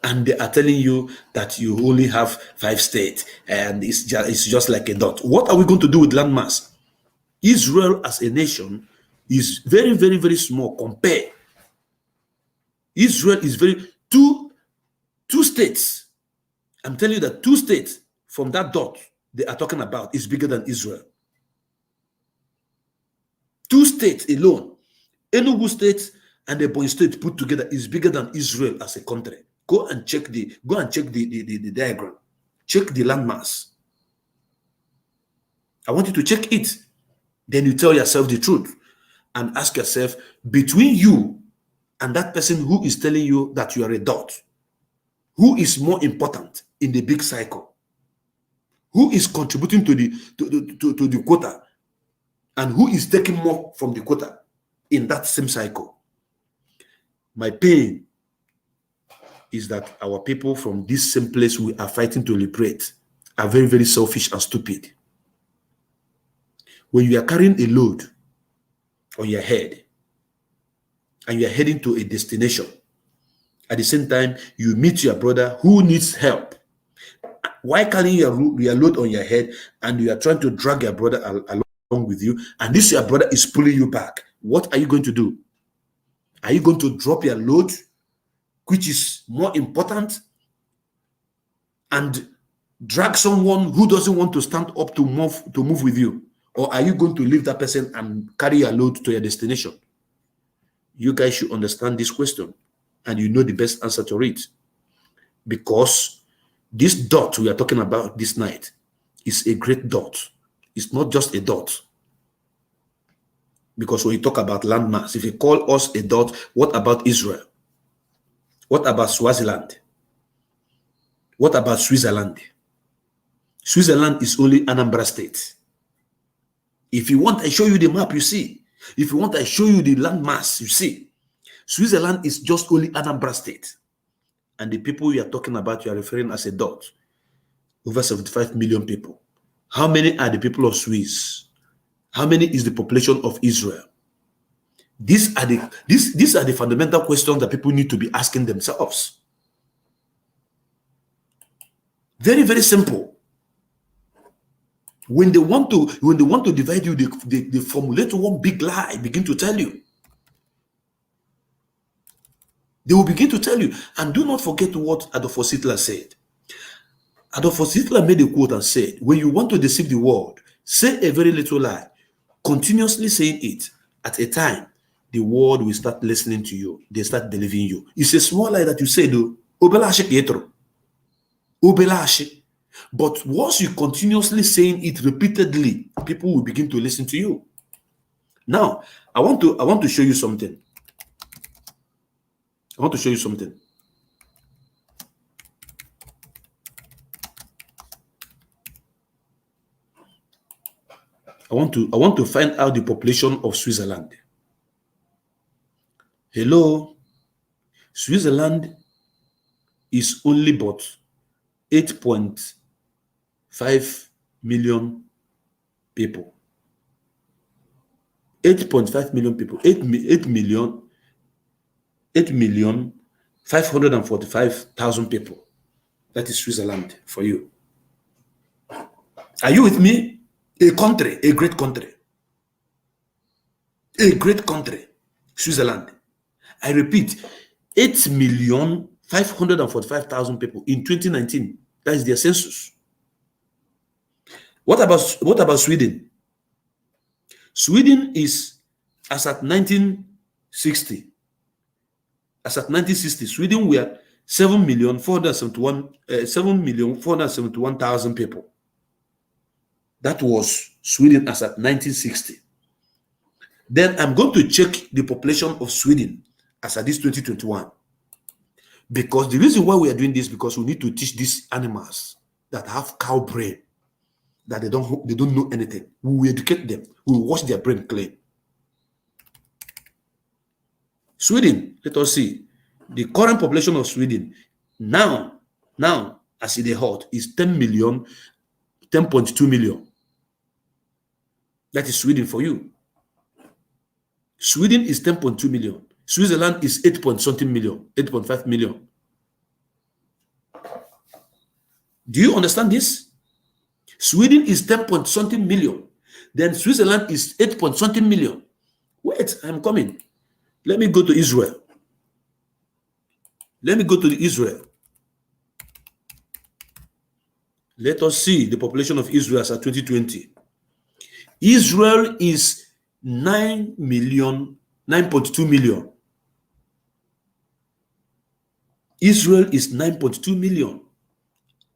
And they are telling you that you only have 5 states and it's just like a dot. What are we going to do with landmass? Israel as a nation is very, very, very small compared. Israel is two states. I'm telling you that 2 states from that dot they are talking about is bigger than Israel. 2 states alone, Enugu State and the Ebonyi State put together is bigger than Israel as a country. Go and check the diagram. Check the landmass. I want you to check it. Then you tell yourself the truth and ask yourself, between you and that person who is telling you that you are a dot, who is more important in the big cycle? Who is contributing to the quota? And who is taking more from the quota in that same cycle? My pain is that our people from this same place we are fighting to liberate are very, very selfish and stupid. When you are carrying a load on your head and you are heading to a destination, at the same time, you meet your brother who needs help. Why carrying your load on your head and you are trying to drag your brother along with you, and this your brother is pulling you back? What are you going to do? Are you going to drop your load, which is more important, and drag someone who doesn't want to stand up to move with you? Or are you going to leave that person and carry your load to your destination? You guys should understand this question, and you know the best answer to it. Because this dot we are talking about this night is a great dot. It's not just a dot. Because when you talk about landmass, if you call us a dot, what about Israel? What about Swaziland? What about Switzerland? Switzerland is only Anambra State. If you want, I show you the map, you see. If you want, I show you the landmass, you see. Switzerland is just only Anambra State. And the people you are talking about, you are referring as a dot. Over 75 million people. How many are the people of Swiss? How many is the population of Israel? These are the fundamental questions that people need to be asking themselves. Very, very simple. When they want to divide you, they formulate one big lie, begin to tell you. They will begin to tell you. And do not forget what Adolf Hitler said. Adolf Hitler made a quote and said, when you want to deceive the world, say a very little lie. Continuously saying it, at a time, the world will start listening to you. They start believing you. It's a small lie that you say, though. Obelashi Pietro. Obelashi. But once you continuously saying it repeatedly, people will begin to listen to you. Now, I want to show you something. I want to show you something. I want to find out the population of Switzerland. Hello. Switzerland is only but 8.5 million people. 8.5 million people. 8,545,000 people. That is Switzerland for you. Are you with me? A country, a great country. A great country. Switzerland. I repeat, 8,545,000 people in 2019. That is their census. What about Sweden? Sweden is, as at 1960, Sweden were 7,471,000 people. That was Sweden as at 1960. Then I'm going to check the population of Sweden as at this 2021. Because the reason why we are doing this, because we need to teach these animals that have cow brain, that they don't know anything. We will educate them. We will wash their brain clean. Sweden, let us see. The current population of Sweden now as it is hot, is 10.2 million. That is Sweden for you. Sweden is 10.2 million. Switzerland is 8 point something million, 8.5 million. Do you understand this? Sweden is 10 point something million. Then Switzerland is 8 point something million. Wait, I'm coming. Let me go to Israel. Let me go to Israel. Let us see the population of Israel as at 2020. Israel is 9 million, 9.2 million. Israel is 9.2 million.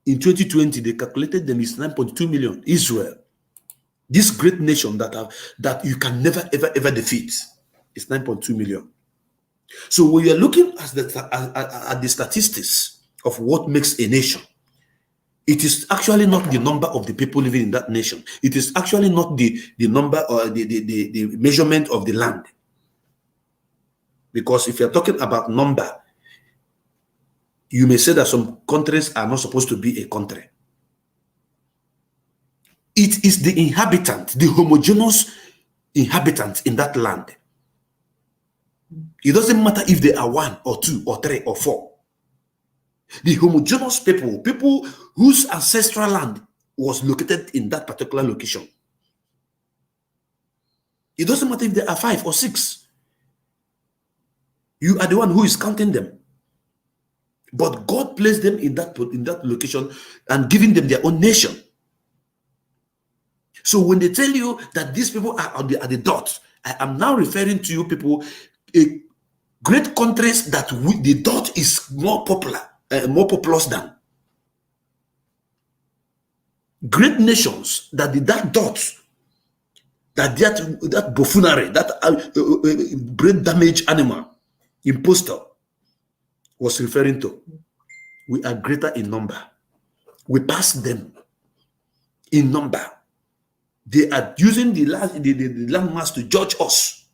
In 2020, they calculated them is 9.2 million. Israel, this great nation that you can never ever defeat, is 9.2 million. So when you are looking at the statistics of what makes a nation, it is actually not the number of the people living in that nation. It is actually not the number or the measurement of the land. Because if you're talking about number, you may say that some countries are not supposed to be a country. It is the inhabitant, the homogeneous inhabitant in that land. It doesn't matter if they are 1 or 2 or 3 or 4. The homogeneous people whose ancestral land was located in that particular location. It doesn't matter if there are 5 or 6. You are the one who is counting them. But God placed them in that location and giving them their own nation. So when they tell you that these people are at the dot, I am now referring to you people, great countries that the dot is more popular, more populous than. Great nations that that dot, that buffoonery, that brain damage animal, imposter, was referring to. We are greater in number. We pass them in number. They are using the landmass to judge us,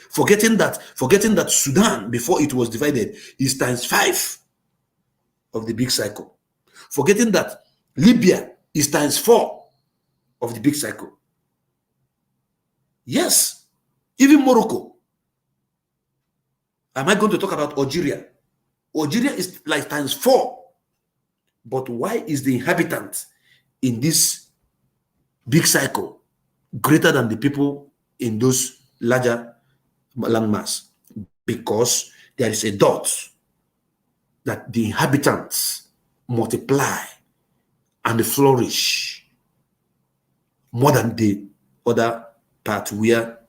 forgetting that Sudan, before it was divided, is ×5 of the big cycle. Forgetting that Libya is ×4 of the big cycle. Yes, even Morocco. Am I going to talk about Algeria? Algeria is like ×4. But why is the inhabitant in this big cycle greater than the people in those larger landmass? Because there is a dot that the inhabitants multiply and flourish more than the other part where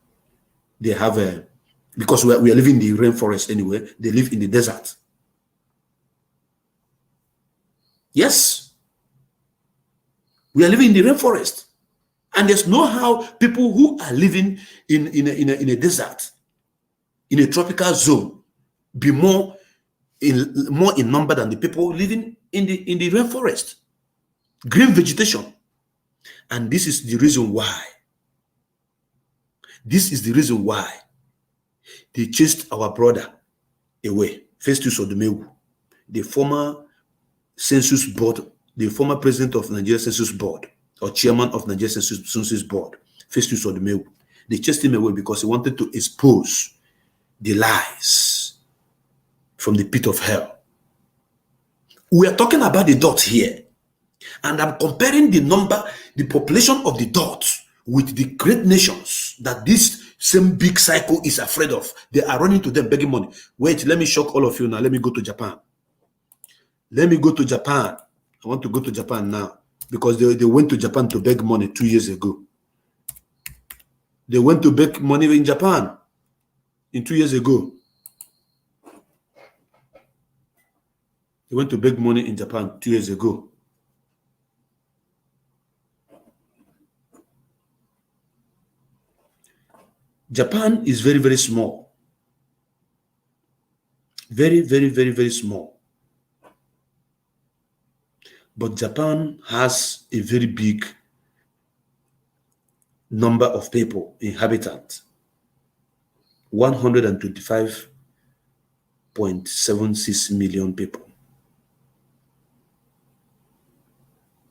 they have because we are living in the rainforest anyway, they live in the desert. Yes, we are living in the rainforest, and there's no how people who are living in a desert, in a tropical zone, be more in number than the people living in the rainforest, green vegetation. And this is the reason why. This is the reason why they chased our brother away, Festus Odumewu, the former census board, the former president of Nigeria Census Board, or chairman of Nigeria Census Board, Festus Odumewu. They chased him away because he wanted to expose the lies from the pit of hell. We are talking about the dot here, and I'm comparing the population of the dot with the great nations that this same big cycle is afraid of. They are running to them begging money. Wait, let me shock all of you now. Let me go to Japan. Let me go to Japan. I want to go to Japan now because they went to Japan to beg money 2 years ago. They went to beg money in Japan 2 years ago. They went to beg money in Japan 2 years ago. Japan is very, very small. Very, very, very, very small. But Japan has a very big number of people, inhabitants. 125.76 million people.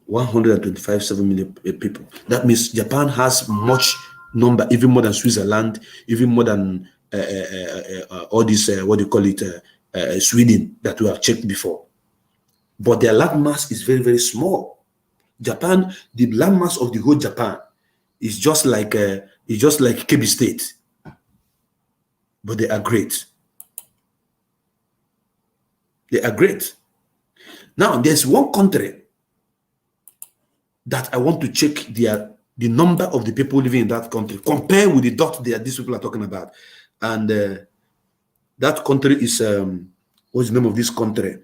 125.7 million people. That means Japan has much number, even more than Switzerland, even more than all this, what do you call it, Sweden, that we have checked before. But their landmass is very, very small. Japan, the landmass of the whole Japan is just like Kebbi State. But they are great. They are great. Now, there's one country that I want to check the number of the people living in that country, compare with the dot that these people are talking about. And that country is, what's the name of this country?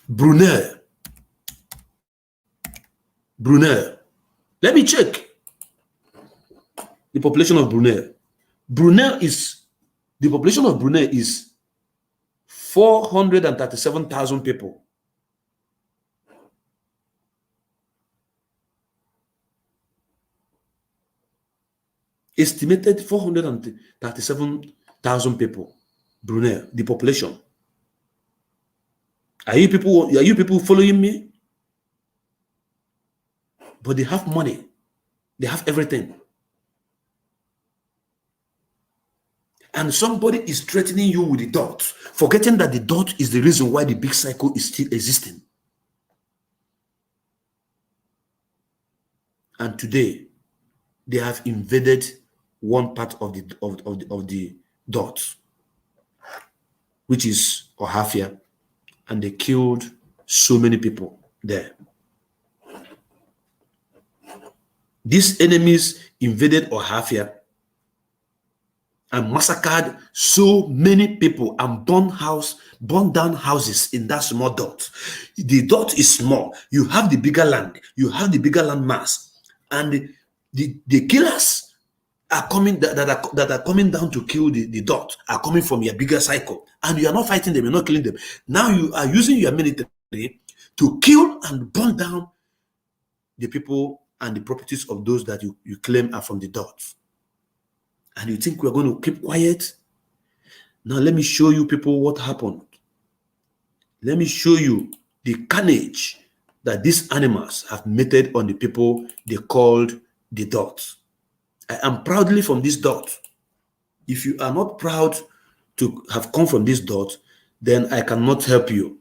Brunei. Brunei. Let me check the population of Brunei. The population of Brunei is 437,000 people. Estimated 437,000 people. Brunei, the population. Are you people following me? But they have money. They have everything. And somebody is threatening you with the dot, forgetting that the dot is the reason why the big cycle is still existing. And today, they have invaded one part of the dot, which is Ohafia, and they killed so many people there. These enemies invaded Ohafia and massacred so many people and burned down houses in that small dot. The dot is small. You have the bigger land. You have the bigger land mass, and the killers are coming that are coming down to kill the dot are coming from your bigger cycle, and you are not fighting them. You're not killing them. Now you are using your military to kill and burn down the people and the properties of those that you claim are from the dots. And you think we're going to keep quiet? Now let me show you people what happened. Let me show you the carnage that these animals have meted on the people they called the dots. I am proudly from this dot. If you are not proud to have come from this dot, then I cannot help you.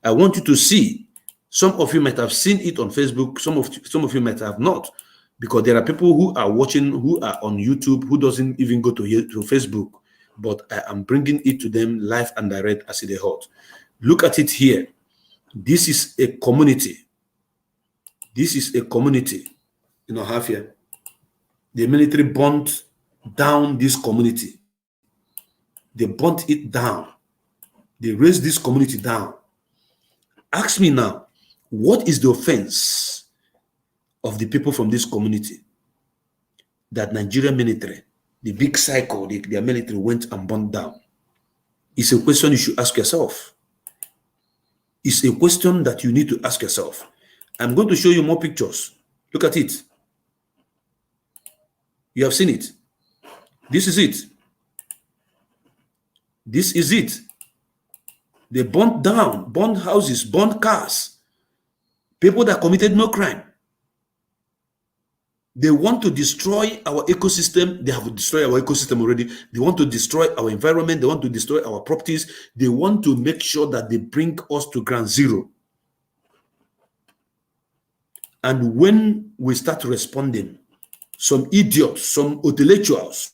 I want you to see. Some of you might have seen it on Facebook. Some of you might have not, because there are people who are watching, who are on YouTube, who doesn't even go to Facebook. But I am bringing it to them live and direct as it is hot. Look at it here. This is a community. This is a community in Ohafia. The military burnt down this community. They burnt it down. They raised this community down. Ask me now, what is the offense of the people from this community that Nigerian military, the big cycle, their military went and burnt down? It's a question you should ask yourself. It's a question that you need to ask yourself. I'm going to show you more pictures. Look at it. You have seen it. This is it. This is it. They burnt down, burnt houses, burnt cars. People that committed no crime. They want to destroy our ecosystem. They have destroyed our ecosystem already. They want to destroy our environment. They want to destroy our properties. They want to make sure that they bring us to ground zero. And when we start responding, some idiots, some intellectuals,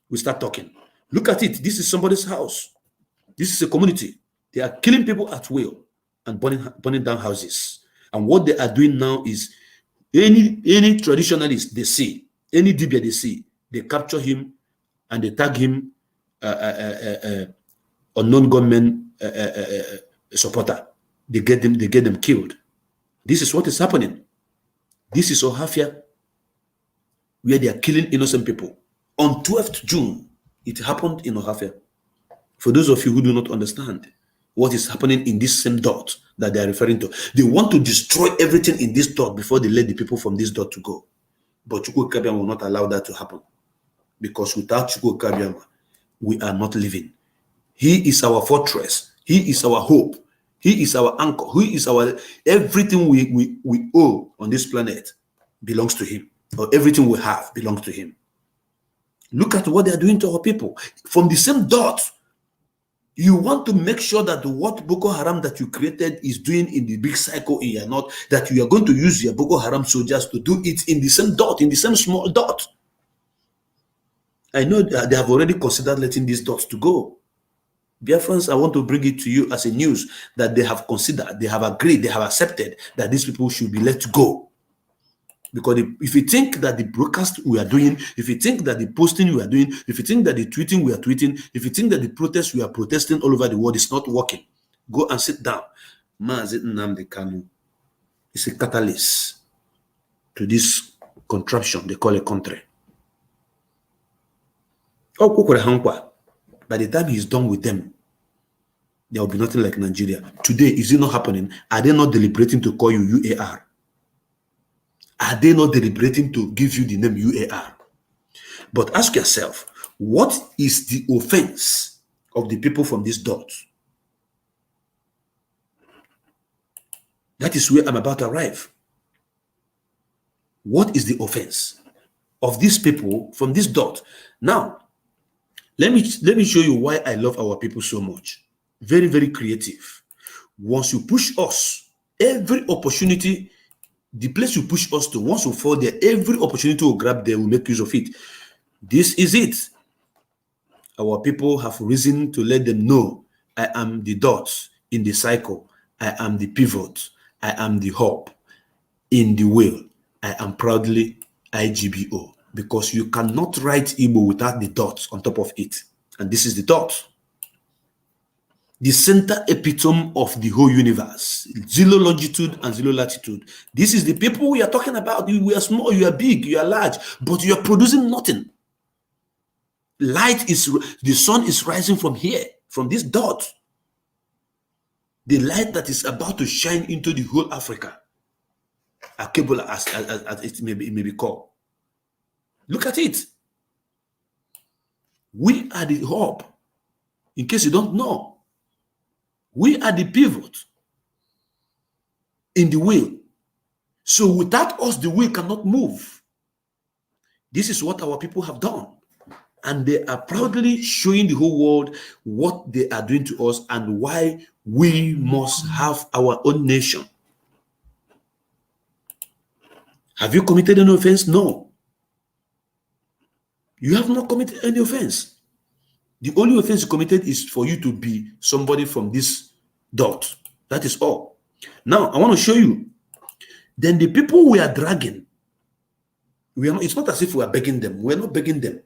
we start talking. Look at it. This is somebody's house. This is a community. They are killing people at will and burning down houses. And what they are doing now is any traditionalist they see, any dibia they see, they capture him and they tag him unknown government supporter. They get them killed. This is what is happening. This is Ohafia, where they are killing innocent people. On 12th June, it happened in Ohafia. For those of you who do not understand what is happening in this same dot that they are referring to, they want to destroy everything in this dot before they let the people from this dot to go. But Chukwu Kabiama will not allow that to happen, because without Chukwu Kabiama, we are not living. He is our fortress. He is our hope. He is our anchor. He is our everything we owe on this planet belongs to him, or everything we have belongs to him. Look at what they are doing to our people. From the same dot, you want to make sure that what Boko Haram that you created is doing in the big cycle in your north, that you are going to use your Boko Haram soldiers to do it in the same dot, in the same small dot. I know that they have already considered letting these dots to go. Dear friends, I want to bring it to you as a news that they have considered, they have agreed, they have accepted that these people should be let go. Because if you think that the broadcast we are doing, if you think that the posting we are doing, if you think that the tweeting we are tweeting, if you think that the protest we are protesting all over the world is not working, go and sit down. Mazi Nnamdi Kanu is a catalyst to this contraption they call a country. By the time he's done with them, there will be nothing like Nigeria. Today, is it not happening? Are they not deliberating to call you UAR? Are they not deliberating to give you the name UAR? But ask yourself, what is the offense of the people from this dot? That is where I'm about to arrive. What is the offense of these people from this dot? Now, let me show you why I love our people so much. Very, very creative. Once you push us, every opportunity, the place you push us to, once we fall there, every opportunity we grab there, we make use of it. This is it. Our people have risen to let them know, I am the dot in the cycle. I am the pivot. I am the hub in the wheel. I am proudly IGBO. Because you cannot write Igbo without the dots on top of it. And this is the dot. The center epitome of the whole universe. Zero longitude and zero latitude. This is the people we are talking about. We are small, you are big, you are large, but you are producing nothing. The sun is rising from here, from this dot. The light that is about to shine into the whole Africa. Akebola, as it may be called. Look at it. We are the hub. In case you don't know, we are the pivot in the wheel. So without us, the wheel cannot move. This is what our people have done. And they are proudly showing the whole world what they are doing to us and why we must have our own nation. Have you committed an offense? No. You have not committed any offense. The only offense you committed is for you to be somebody from this dot. That is all. Now, I want to show you. Then the people we are dragging, it's not as if we are begging them. We are not begging them.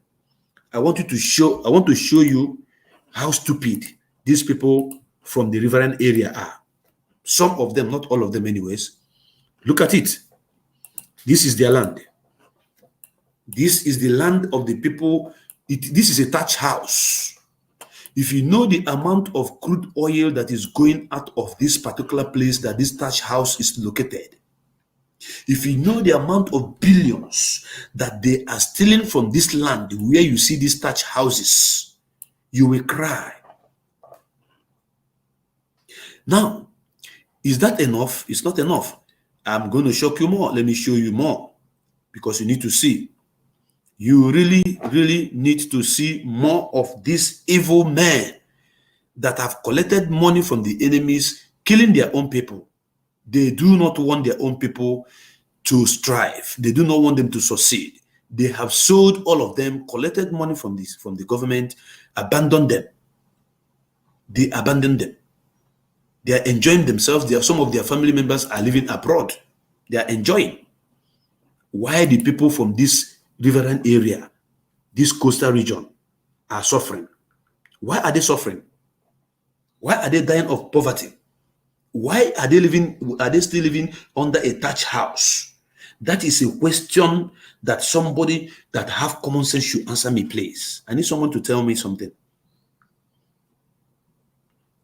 I want to show you how stupid these people from the riverine area are. Some of them, not all of them anyways. Look at it. This is their land. This is the land of the people. This is a thatch house. If you know the amount of crude oil that is going out of this particular place that this thatch house is located, if you know the amount of billions that they are stealing from this land where you see these thatch houses, you will cry. Now, is that enough? It's not enough. I'm going to shock you more. Let me show you more because you need to see. You really, really need to see more of these evil men that have collected money from the enemies, killing their own people. They do not want their own people to strive. They do not want them to succeed. They have sold all of them, collected money from the government, abandoned them. They abandoned them. They are enjoying themselves. Some of their family members are living abroad. They are enjoying. Why the people from this riverine area, this coastal region, are suffering? Why are they suffering? Why are they dying of poverty? Why are they still living under a thatch house? That is a question that somebody that have common sense should answer me, please. I need someone to tell me something.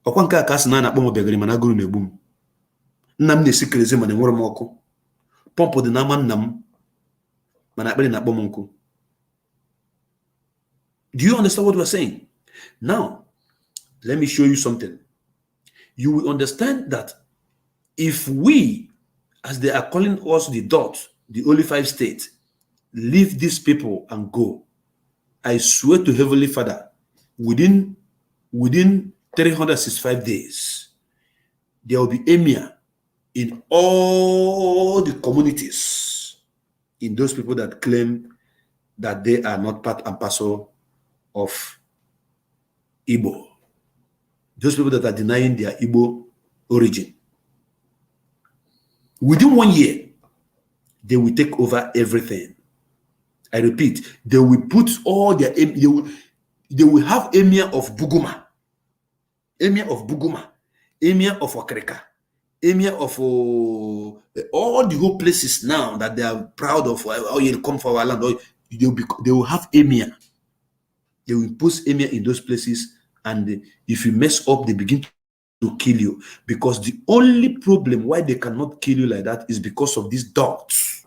Do you understand what we're saying? Now, let me show you something. you will understand that if we, as they are calling us the dot, the only 5 states, leave these people and go, I swear to Heavenly Father, within 365 days, there will be emir in all the communities, in those people that claim that they are not part and parcel of Igbo. Those people that are denying their Igbo origin. Within 1 year, they will take over everything. I repeat, they will put all their, they will have emir of Buguma, emir of Buguma, emir of Okreka, emir of all the whole places now that they are proud of. Oh, you'll come for our land. Or they will have emir. They will impose emir in those places, and if you mess up, they begin to kill you. Because the only problem why they cannot kill you like that is because of these dots.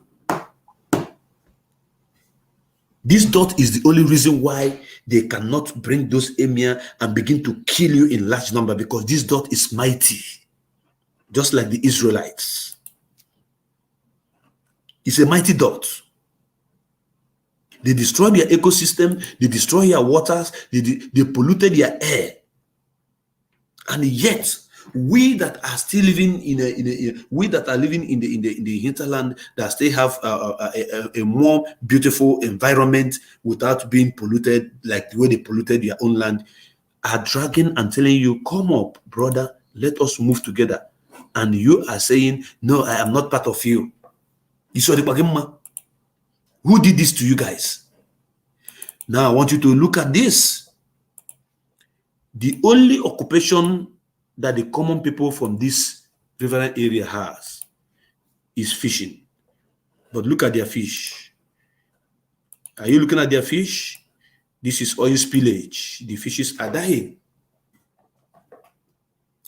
This dot is the only reason why they cannot bring those emir and begin to kill you in large number, because this dot is mighty, just like the Israelites. It's a mighty dot. They destroyed their ecosystem, they destroyed their waters, they polluted their air. And yet, we that are still living in the hinterland, that still have a more beautiful environment without being polluted like the way they polluted their own land, are dragging and telling you, come up, brother, let us move together. And you are saying, no, I am not part of you. You saw the Bagema. Who did this to you guys? Now I want you to look at this. The only occupation that the common people from this riverine area has is fishing. But look at their fish. Are you looking at their fish? This is oil spillage. The fishes are dying.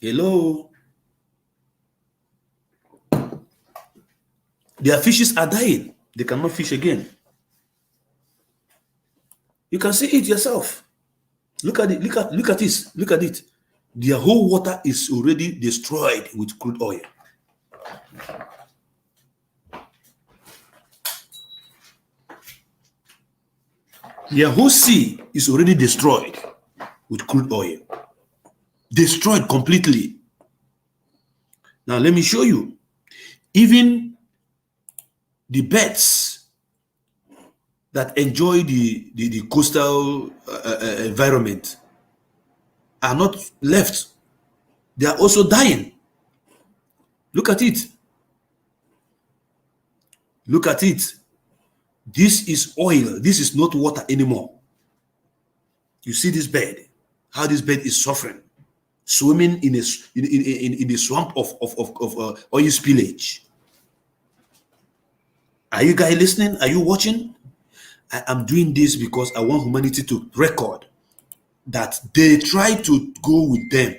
Hello? Their fishes are dying. They cannot fish again. You can see it yourself. Look at it. Look at this. Look at it. Their whole water is already destroyed with crude oil. Their whole sea is already destroyed with crude oil. Destroyed completely. Now let me show you. Even the birds that enjoy the coastal environment are not left. They are also dying. Look at it. Look at it. This is oil. This is not water anymore. You see this bird, how this bird is suffering, swimming in the swamp of oil spillage. Are you guys listening? Are you watching? I am doing this because I want humanity to record that they tried to go with them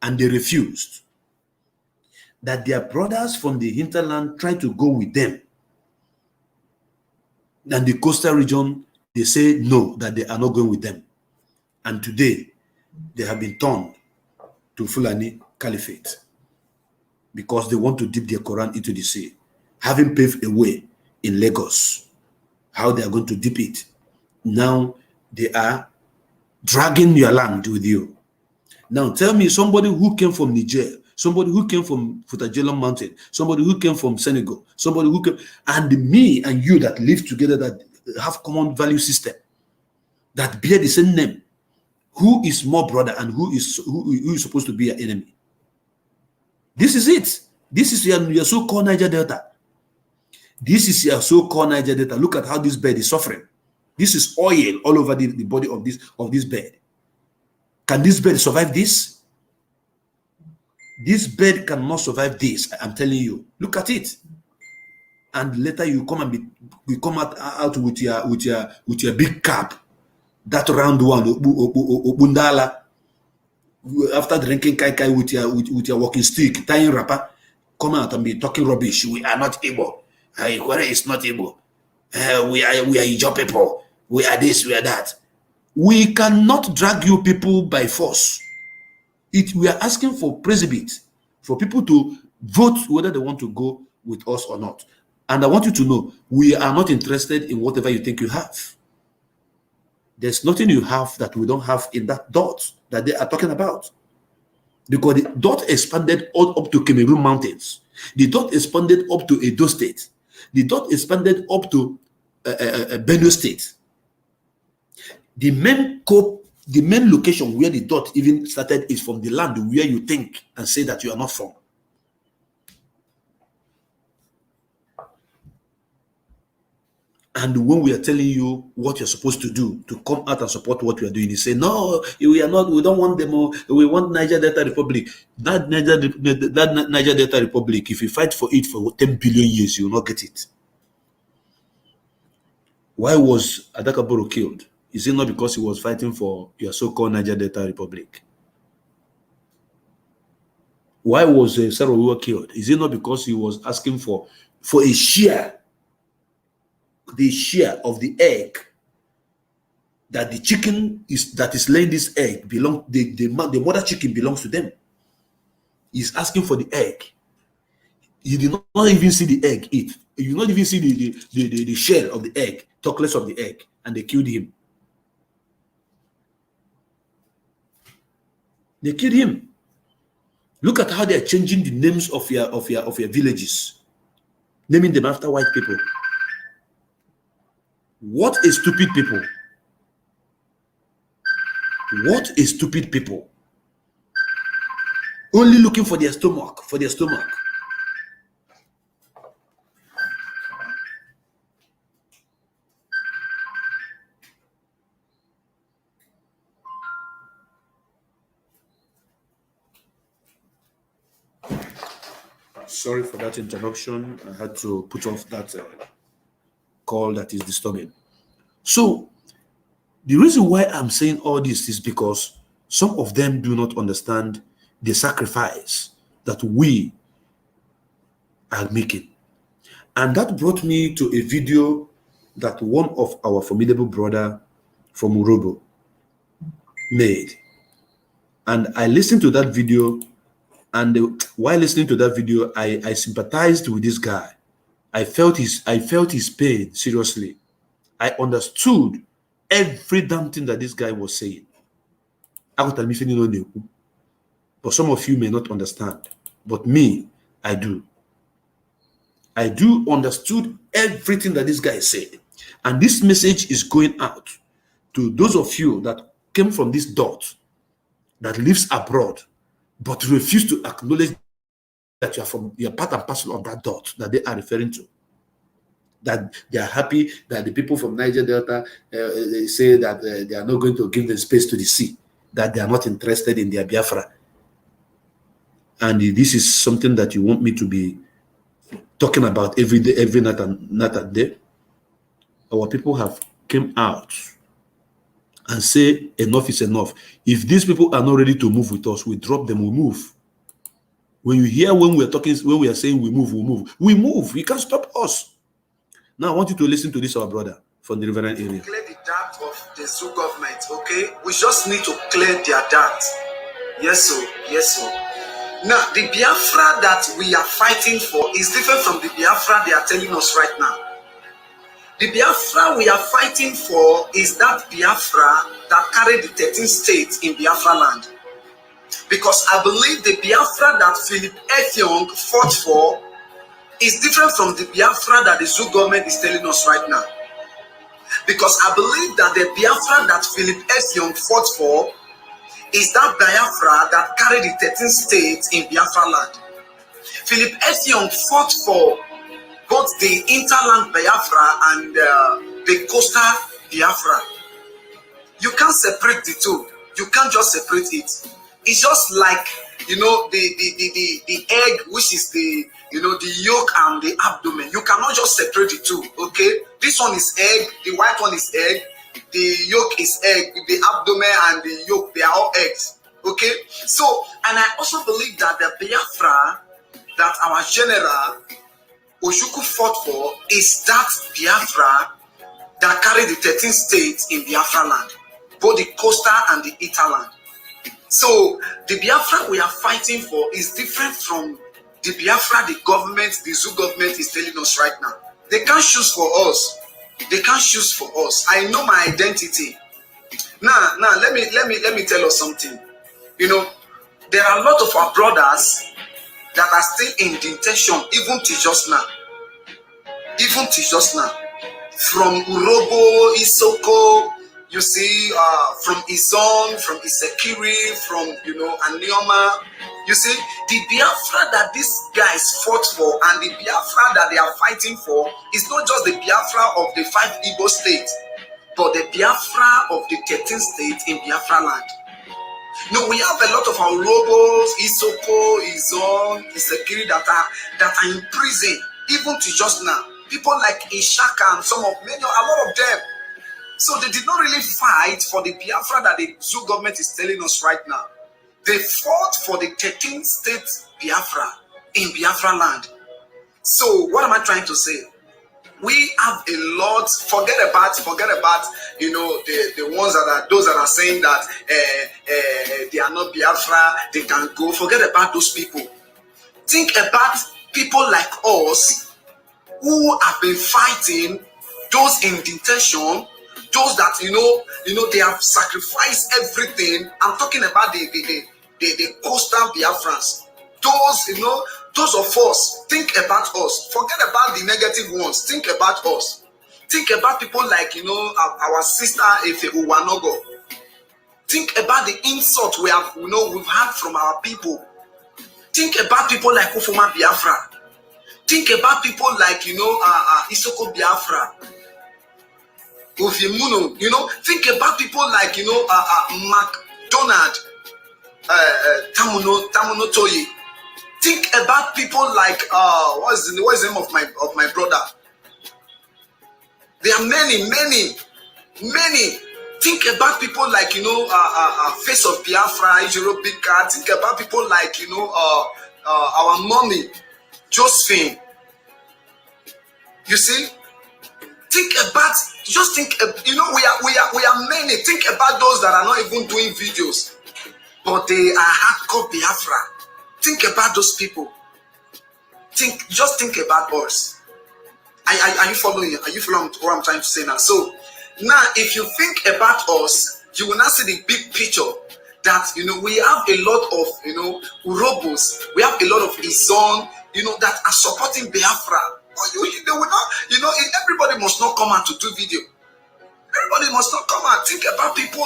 and they refused. That their brothers from the hinterland tried to go with them. And the coastal region, they say no, that they are not going with them. And today, they have been turned to Fulani Caliphate because they want to dip their Quran into the sea. Having paved a way in Lagos, how they are going to dip it. Now they are dragging your land with you. Now tell me, somebody who came from Niger, somebody who came from Futajelon Mountain, somebody who came from Senegal, somebody who came, and me and you that live together, that have common value system, that bear the same name, who is more brother and who is supposed to be your enemy? This is it. This is your so-called Niger Delta. This is your so-called Niger Delta. Look at how this bird is suffering. This is oil all over the body of this bird. Can this bird survive this? This bird cannot survive this. I'm telling you. Look at it. And later you come and we come out with your big cap, that round one, Bundala. After drinking kai kai with your walking stick, tying wrapper, come out and be talking rubbish. We are not able. Where is not able. We are Ijaw people. We are this, we are that. We cannot drag you people by force. We are asking for presbytery, for people to vote whether they want to go with us or not. And I want you to know, we are not interested in whatever you think you have. There's nothing you have that we don't have in that dot that they are talking about. Because the dot expanded all up to Cameroon Mountains. The dot expanded up to Edo State. The dot expanded up to Benue State. The main location where the dot even started is from the land where you think and say that you are not from. And when we are telling you what you're supposed to do to come out and support what we are doing, you say, no, we don't want them all. We want Niger Delta Republic. That Niger Delta Republic, if you fight for it for 10 billion years, you will not get it. Why was Adakaboro killed? Is it not because he was fighting for your so-called Niger Delta Republic? Why was Sarowiwa killed? Is it not because he was asking for a share? The share of the egg that the chicken that is laying this egg the mother chicken belongs to them. He's asking for the egg. You did not even see the egg eat. You did not even see the shell of the egg, talk less of the egg, and they killed him. They killed him. Look at how they are changing the names of your villages, naming them after white people. What a stupid people. What a stupid people. Only looking for their stomach, Sorry for that interruption. I had to put off that call that is disturbing. So, the reason why I'm saying all this is because some of them do not understand the sacrifice that we are making. And that brought me to a video that one of our formidable brother from Urobo made. And I listened to that video, and while listening to that video, I sympathized with this guy. I felt his pain, seriously. I understood every damn thing that this guy was saying. But some of you may not understand. But me, I do. I do understood everything that this guy said. And this message is going out to those of you that came from this dot, that lives abroad, but refuse to acknowledge that you're part and parcel of that dot that they are referring to. That they are happy that the people from Niger Delta they say that they are not going to give them space to the sea, that they are not interested in their Biafra. And this is something that you want me to be talking about every day, every night and day. Our people have came out and say enough is enough. If these people are not ready to move with us, we drop them, we move. When you hear when we are saying we move, we move. You can't stop us. Now I want you to listen to this, our brother from the Riverine area. Clear the dirt of the zoo government, okay? We just need to clear their dirt. Yes, sir. Yes, sir. Now, the Biafra that we are fighting for is different from the Biafra they are telling us right now. The Biafra we are fighting for is that Biafra that carried the 13 states in Biafra land. Because I believe the Biafra that Philip Effiong fought for is different from the Biafra that the zoo government is telling us right now. Because I believe that the Biafra that Philip Effiong fought for is that Biafra that carried the 13 states in Biafra land. Philip Effiong fought for both the interland Biafra and the coastal Biafra. You can't separate the two. You can't just separate it. It's just like, you know, the egg, which is the yolk and the abdomen. You cannot just separate the two, okay? This one is egg, the white one is egg, the yolk is egg, the abdomen and the yolk, they are all eggs, okay? So, and I also believe that the Biafra that our general Ojukwu fought for is that Biafra that carried the 13 states in Biafra land, both the coastal and the interland. So the Biafra we are fighting for is different from the Biafra the government, the Zoo government is telling us right now. They can't choose for us. They can't choose for us. I know my identity. Now, let me tell us something. You know, there are a lot of our brothers that are still in detention, even till just now. Even till just now. From Urobo, Isoko, you see, from Izon, from Isekiri, from, Anioma. You see, the Biafra that these guys fought for and the Biafra that they are fighting for is not just the Biafra of the 5 Igbo states, but the Biafra of the 13 states in Biafra land. No, we have a lot of our Urobos, Isoko, Izon, Isekiri that are in prison, even to just now. People like Ishaka and a lot of them. So they did not really fight for the Biafra that the Zoo government is telling us right now. They fought for the 13th state Biafra in Biafra land. So what am I trying to say? We have a lot. Forget about the ones those that are saying that they are not Biafra, they can go. Forget about those people. Think about people like us who have been fighting, those in detention, those that they have sacrificed everything. I'm talking about the coastal Biafrans. Those of us, think about us. Forget about the negative ones. Think about us. Think about people like our sister Efe Uwanogo. Think about the insult we've had from our people. Think about people like Ufuma Biafra. Think about people like Isoko Biafra. Ovimuno, think about people like McDonald, Tamuno Toye. Think about people like what's the name of my brother? There are many. Think about people like Face of Biafra, Ijiro Bika. Think about people like our mommy, Josephine. You see? Think about we are many. Think about those that are not even doing videos, but they are hardcore Biafra. Think about those people. Just think about us. Are you following? Are you following what I'm trying to say now? So now, if you think about us, you will now see the big picture. That we have a lot of Urobos, we have a lot of Izon, that are supporting Biafra. They will not. Everybody must not come out to do video. Everybody must not come out. Think about people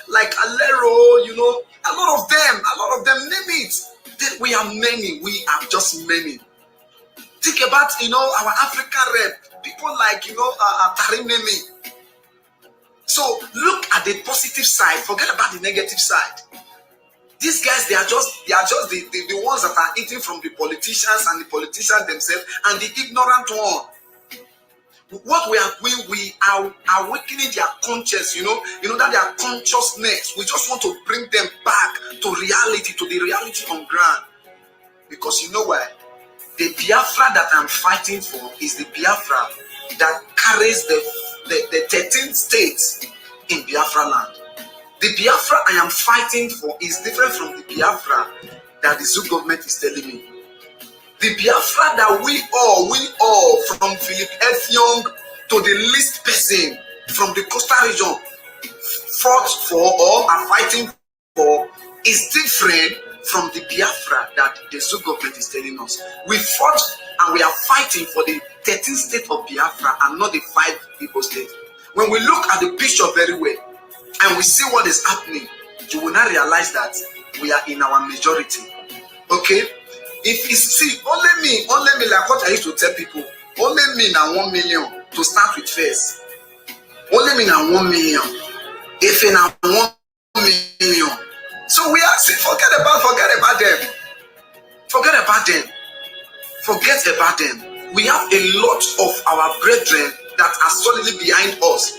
like Alero. A lot of them. Name it. We are many. We are just many. Think about our African rep, people like Tarimnemi. So look at the positive side. Forget about the negative side. These guys, they are just the ones that are eating from the politicians and the politicians themselves and the ignorant one. What we are doing, we are awakening their conscience, that their consciousness. We just want to bring them back to reality, to the reality on ground. Because you know why? The Biafra that I'm fighting for is the Biafra that carries the 13 states in Biafra land. The Biafra I am fighting for is different from the Biafra that the Zoo government is telling me. The Biafra that we all, from Philip F. Young to the least person from the coastal region fought for or are fighting for is different from the Biafra that the Zoo government is telling us. We fought and we are fighting for the 13th state of Biafra and not the 5 Igbo states. When we look at the picture very well and we see what is happening, you will not realize that we are in our majority. Okay? If you see, only me, like what I used to tell people, only me now 1 million to start with first. Only me now 1 million. If you now 1 million. So we are saying, forget about them. Forget about them. We have a lot of our brethren that are solidly behind us.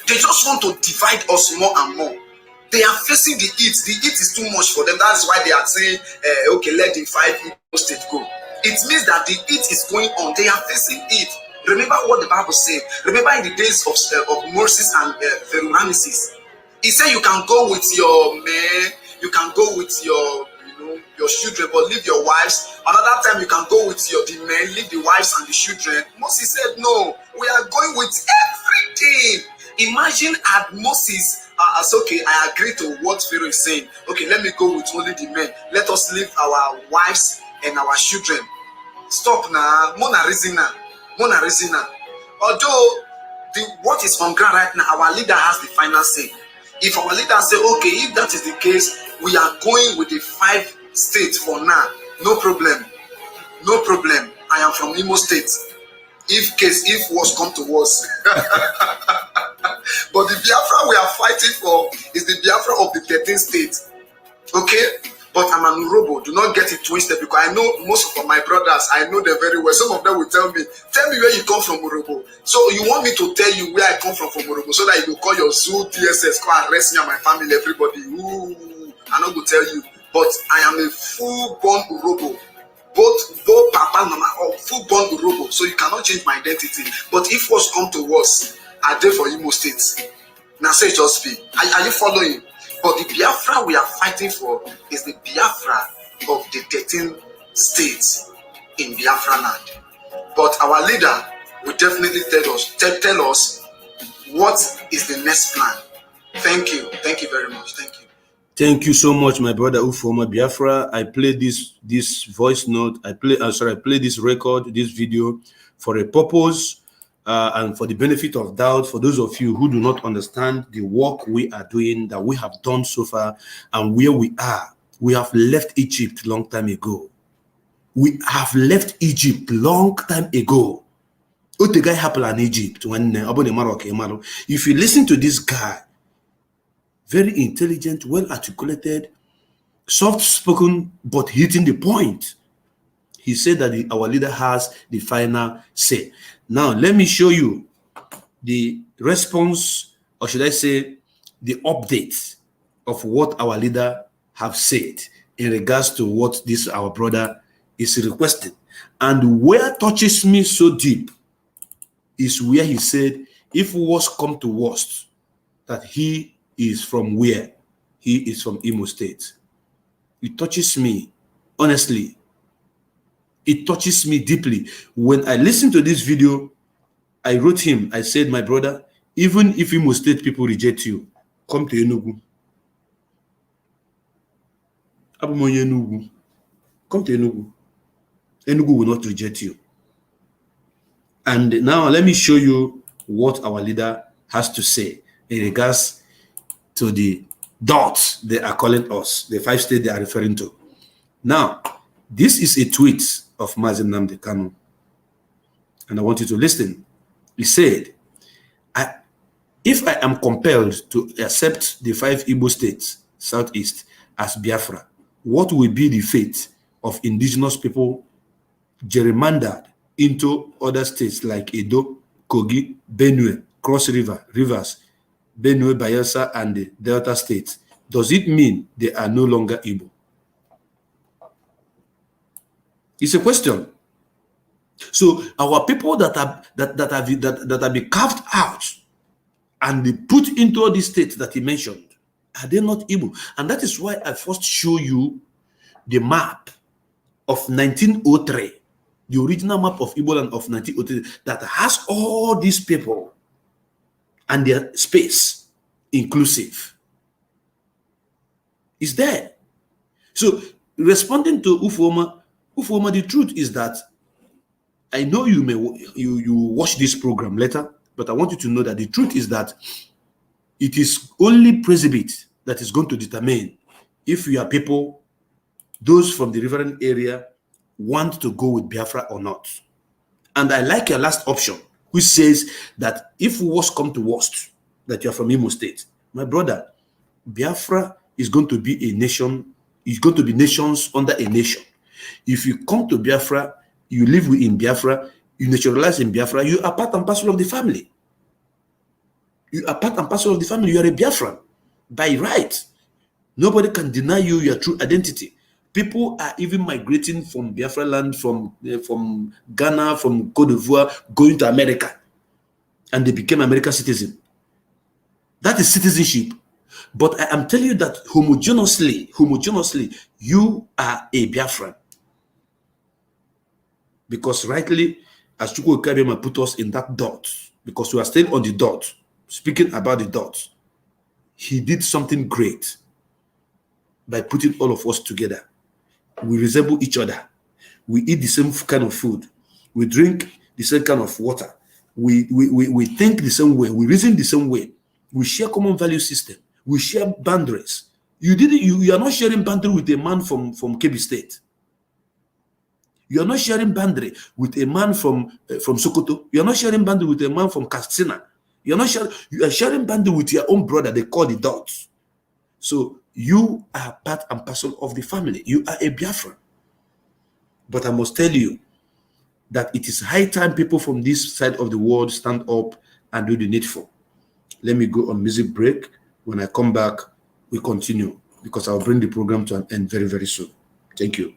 They just want to divide us more and more. They are facing the heat. The heat is too much for them. That's why they are saying, okay, let the 5 Igbo states go. It means that the heat is going on. They are facing it. Remember what the Bible said. Remember in the days of Moses and Pharaoh Ramesses. He said you can go with your men, you can go with your your children, but leave your wives. Another time you can go with the men, leave the wives and the children. Moses said, no, we are going with everything. Imagine had Moses as okay, I agree to what Pharaoh is saying. Okay, let me go with only the men. Let us leave our wives and our children. Stop now, Mona Rizina. Although what is on ground right now, our leader has the final say. If our leader say, okay, if that is the case, we are going with the 5 states for now. No problem. I am from Imo State. If wars come to wars. But the Biafra we are fighting for is the Biafra of the 13th state. Okay? But I'm an Urobo. Do not get it twisted, because I know most of my brothers, I know them very well. Some of them will tell me where you come from, Urobo. So you want me to tell you where I come from Urobo, so that you will call your zoo TSS, come arrest me and my family, everybody. Ooh, I'm not going to tell you. But I am a full-born Urobo. Both Papa and Mama are full-born Urobo. So you cannot change my identity. But if wars come to wars, I dare for Imo State. Now say just be. Are you following? But the Biafra we are fighting for is the Biafra of the 13 states in Biafra land. But our leader will definitely tell us what is the next plan. Thank you very much. Thank you so much, my brother Ufoma Biafra. I played this voice note. I play this record, this video, for a purpose. And for the benefit of doubt, for those of you who do not understand the work we are doing, that we have done so far, and where we are. We have left Egypt long time ago. If you listen to this guy, very intelligent, well articulated, soft-spoken, but hitting the point. He said that our leader has the final say. Now, let me show you the response, or should I say, the update of what our leader have said in regards to what this our brother is requesting. And where touches me so deep is where he said, if worst come to worst, that he is from where? He is from Imo State. It touches me, honestly. It touches me deeply. When I listened to this video, I wrote him, I said, my brother, even if Imo State people reject you, come to Enugu. Come to Enugu. Enugu will not reject you. And now let me show you what our leader has to say in regards to the dots they are calling us, the 5 states they are referring to. Now, this is a tweet of Mazi Nnamdi Kanu, and I want you to listen. He said, if I am compelled to accept the 5 Igbo states, Southeast, as Biafra, what will be the fate of indigenous people gerrymandered into other states like Edo, Kogi, Benue, Cross River, Rivers, Benue, Bayelsa, and the Delta states? Does it mean they are no longer Igbo? It's a question. So our people that have been carved out and they put into all these states that he mentioned, are they not Igbo? And that is why I first show you the map of 1903, the original map of Igbo land of 1903, that has all these people and their space inclusive. Is there. So responding to Ufoma, the truth is that I know you watch this program later, but I want you to know that the truth is that it is only Presbyt that is going to determine if your people, those from the Riverine area, want to go with Biafra or not. And I like your last option, which says that if worst come to worst, that you are from Imo State. My brother, Biafra is going to be a nation, it's going to be nations under a nation. If you come to Biafra, you live in Biafra, you naturalize in Biafra, you are part and parcel of the family. You are part and parcel of the family. You are a Biafran by right. Nobody can deny you your true identity. People are even migrating from Biafra land, from Ghana, from Cote d'Ivoire, going to America, and they became American citizens. That is citizenship. But I am telling you that homogeneously, you are a Biafran. Because rightly, as Chukwu Kabema put us in that dot, because we are still on the dot, speaking about the dot, he did something great by putting all of us together. We resemble each other. We eat the same kind of food. We drink the same kind of water. We think the same way. We reason the same way. We share common value system. We share boundaries. You are not sharing boundary with a man from Kebbi State. You are not sharing boundary with a man from Sokoto. You are not sharing boundary with a man from Katsina. You are sharing boundary with your own brother. They call the dots. So you are part and parcel of the family. You are a Biafran. But I must tell you that it is high time people from this side of the world stand up and do the needful. Let me go on music break. When I come back, we continue, because I'll bring the program to an end very, very soon. Thank you.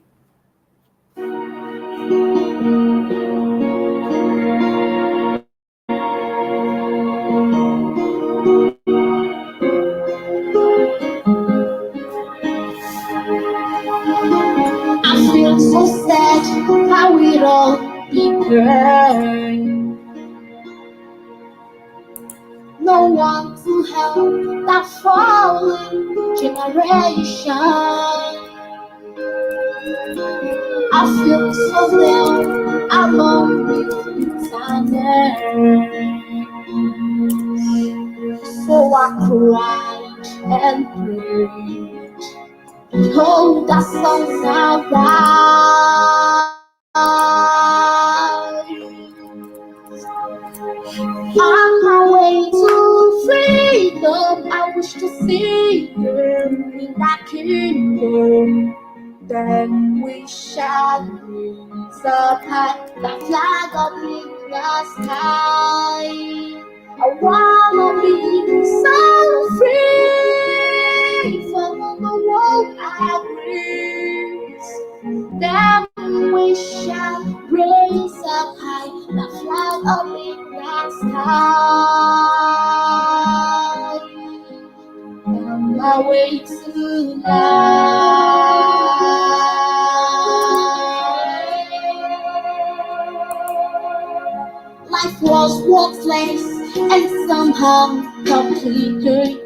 I feel so sad how it all began. No one to help that fallen generation. I feel so down along with sadness. So I cried and prayed. Hold that song now. On my way to freedom, I wish to see them in that kingdom. Then we shall raise up high the flag up in the sky. I wanna be so free from the world I breathe. Then we shall raise up high the flag up in the sky. On my way to life. Life was worthless and somehow complicated.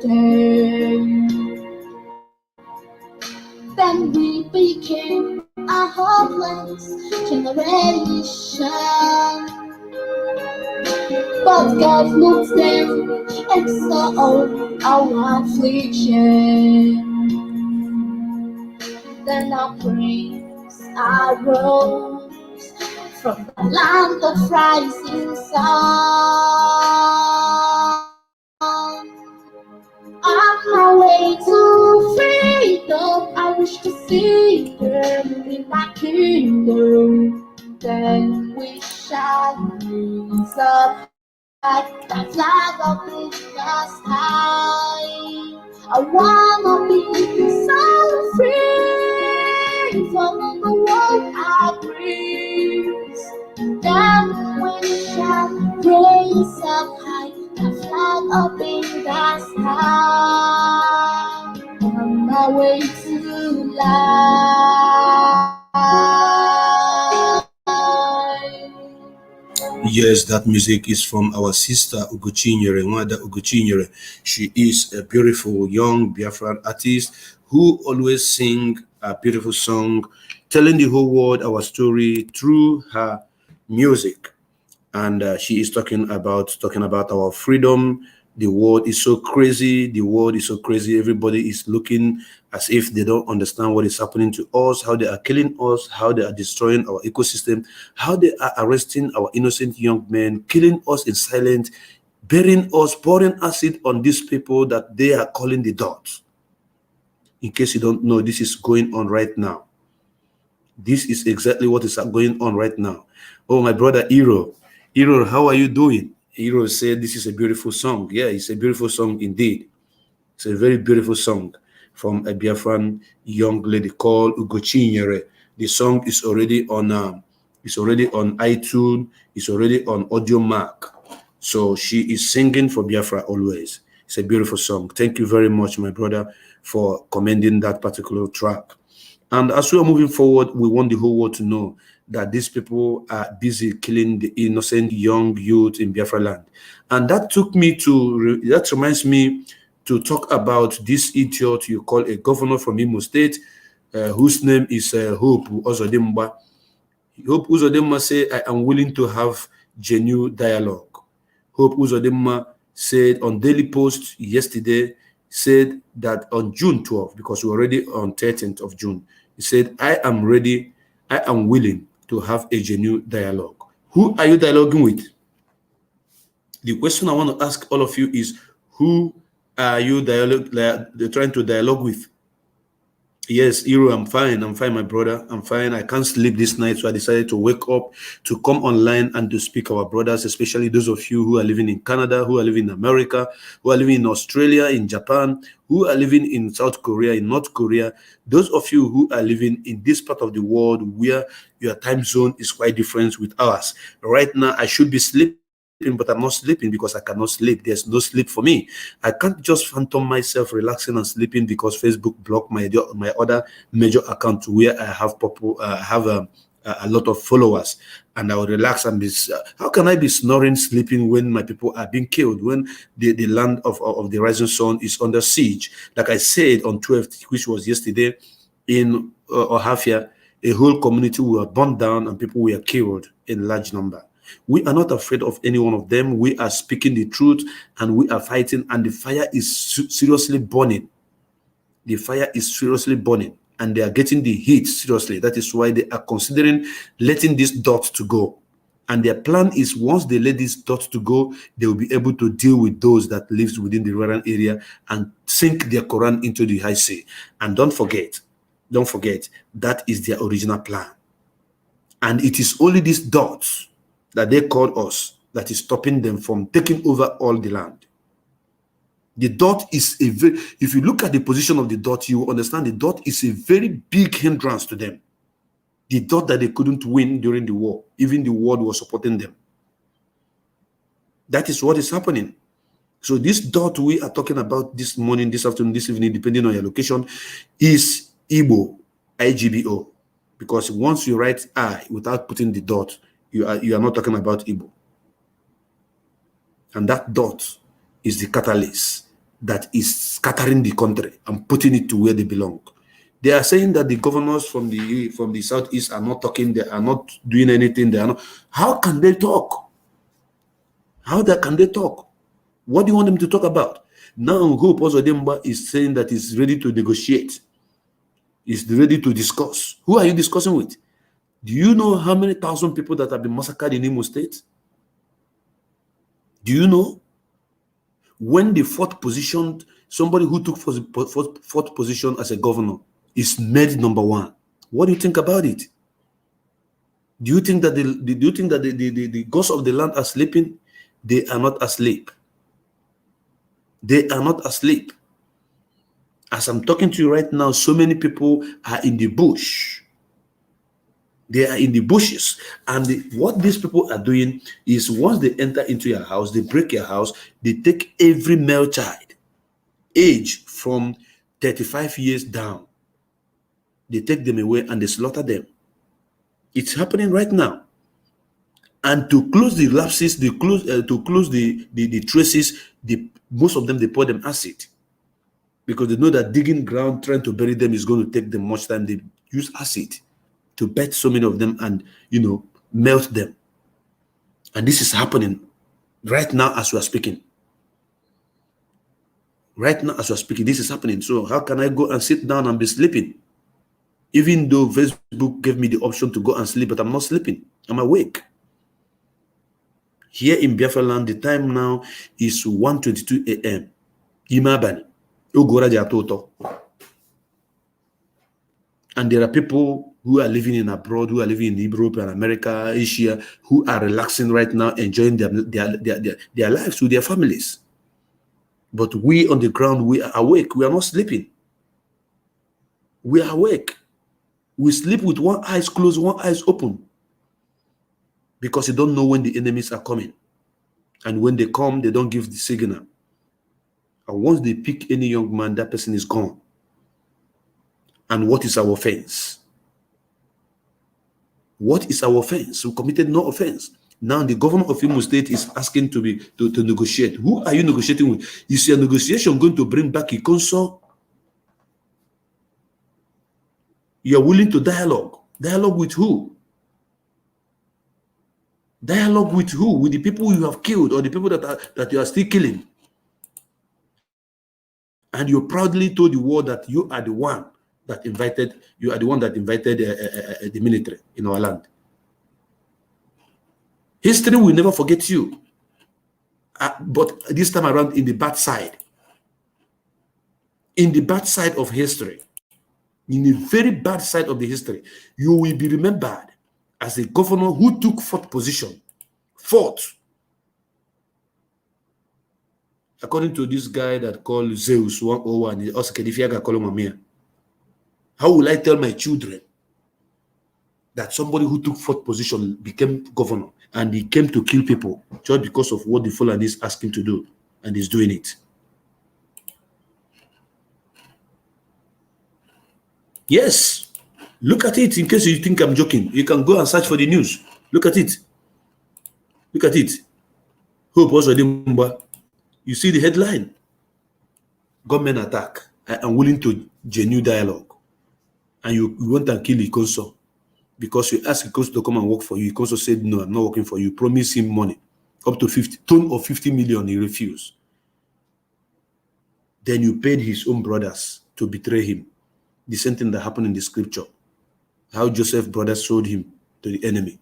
Then we became a hopeless generation. But God looked down and saw all our affliction. Then our praise arose from the land of rising sun. On my way to freedom, I wish to see them in my kingdom. Then we shall raise up like the flag up in the sky. I wanna be so free from the world I breathe. Then we shall raise up high the flag up in the sky. On my way to life. Yes, that music is from our sister Ugochinyere, Nwada Ugochinyere. She is a beautiful young Biafran artist who always sing a beautiful song, telling the whole world our story through her music. And she is talking about our freedom. The world is so crazy. The world is so crazy. Everybody is looking as if they don't understand what is happening to us, how they are killing us, how they are destroying our ecosystem, how they are arresting our innocent young men, killing us in silence, burying us, pouring acid on these people that they are calling the dots. In case you don't know, this is going on right now. This is exactly what is going on right now. Oh, my brother Iro, how are you doing? Hero said this is a beautiful song. Yeah, it's a beautiful song indeed. It's a very beautiful song from a Biafran young lady called Ugochinyere. The song is already on iTunes, it's already on Audio Mark. So she is singing for Biafra always. It's a beautiful song. Thank you very much, my brother, for commending that particular track. And as we are moving forward, we want the whole world to know that these people are busy killing the innocent young youth in Biafra land. And that that reminds me to talk about this idiot you call a governor from Imo State, whose name is Hope Uzodimma. Hope Uzodimma say, I am willing to have genuine dialogue. Hope Uzodimma said on Daily Post yesterday, said that on June 12th, because we're already on 13th of June, he said, I am ready, I am willing to have a genuine dialogue. Who are you dialoguing with? The question I want to ask all of you is, who are you trying to dialogue with? Yes, Hero, I'm fine, my brother. I'm fine. I can't sleep this night, so I decided to wake up to come online and to speak our brothers, especially those of you who are living in Canada, who are living in America, who are living in Australia, in Japan, who are living in South Korea, in North Korea, those of you who are living in this part of the world where your time zone is quite different with ours. Right now, I should be sleeping, but I'm not sleeping because I cannot sleep. There's no sleep for me. I can't just phantom myself relaxing and sleeping because Facebook blocked my other major account where I have a lot of followers, and I will relax and be. How can I be snoring, sleeping when my people are being killed, when the land of the rising sun is under siege? Like I said on 12th, which was yesterday, in Ohafia, a whole community were burned down and people were killed in large number. We are not afraid of any one of them. We are speaking the truth and we are fighting, and the fire is seriously burning. The fire is seriously burning and they are getting the heat seriously. That is why they are considering letting this dot to go. And their plan is, once they let this dot to go, they will be able to deal with those that lives within the rural area and sink their Quran into the high sea. And don't forget, that is their original plan. And it is only these dots that they called us that is stopping them from taking over all the land. The dot is if you look at the position of the dot, you will understand the dot is a very big hindrance to them. The dot that they couldn't win during the war, even the world was supporting them. That is what is happening. So this dot we are talking about this morning, this afternoon, this evening, depending on your location, is Igbo, IGBO. Because once you write I without putting the dot, you are not talking about Igbo. And that dot is the catalyst that is scattering the country and putting it to where they belong. They are saying that the governors from the southeast are not talking, they are not doing anything, they are not. How can they talk? Can they talk? What do you want them to talk about? Now Hope Uzodimma is saying that he's ready to negotiate. He's ready to discuss. Who are you discussing with? Do you know how many thousand people that have been massacred in Imo State? Do you know? When the fourth position, somebody who took fourth position as a governor is made number one. What do you think about it? Do you think that the gods of the land are sleeping? They are not asleep. They are not asleep. As I'm talking to you right now, so many people are in the bush. They are in the bushes. And what these people are doing is, once they enter into your house, they break your house, they take every male child, age from 35 years down. They take them away and they slaughter them. It's happening right now. And to close the lapses, to close the traces, most of them, they pour them acid. Because they know that digging ground, trying to bury them is going to take them much time. They use acid to bet so many of them and, melt them. And this is happening right now as we are speaking. Right now as we are speaking, this is happening. So how can I go and sit down and be sleeping? Even though Facebook gave me the option to go and sleep, but I'm not sleeping. I'm awake. Here in Biafra land, the time now is 1:22 a.m. Imabani. And there are people who are living in abroad, who are living in Europe and America, Asia, who are relaxing right now, enjoying their lives with their families. But we on the ground, we are awake. We are not sleeping. We are awake. We sleep with one eye closed, one eye open. Because you don't know when the enemies are coming. And when they come, they don't give the signal. And once they pick any young man, that person is gone. And what is our offense? What is our offense? We committed no offense. Now the governor of Imo State is asking to negotiate. Who are you negotiating with? Is your negotiation going to bring back a console? You are willing to dialogue. Dialogue with who? Dialogue with who? With the people you have killed or the people that you are still killing? And you proudly told the world that you are the one that invited the military in our land. History will never forget you. But this time around, in the bad side. In the bad side of history. In the very bad side of the history, you will be remembered as a governor who took fourth position. Fourth. According to this guy that called Zeus 101, also Kedifiaga Kolomamia. How will I tell my children that somebody who took fourth position became governor and he came to kill people just because of what the Fulanis asked him to do, and he's doing it? Yes. Look at it in case you think I'm joking. You can go and search for the news. Look at it. Look at it. Hope also Dimba. You see the headline. Government attack. I am willing to genuine dialogue. And you want to kill Ikonso because you ask Ikonso to come and work for you. Ikonso said, no, I'm not working for you. Promise him money. Up to 50 million, he refused. Then you paid his own brothers to betray him. The same thing that happened in the scripture. How Joseph's brothers sold him to the enemy.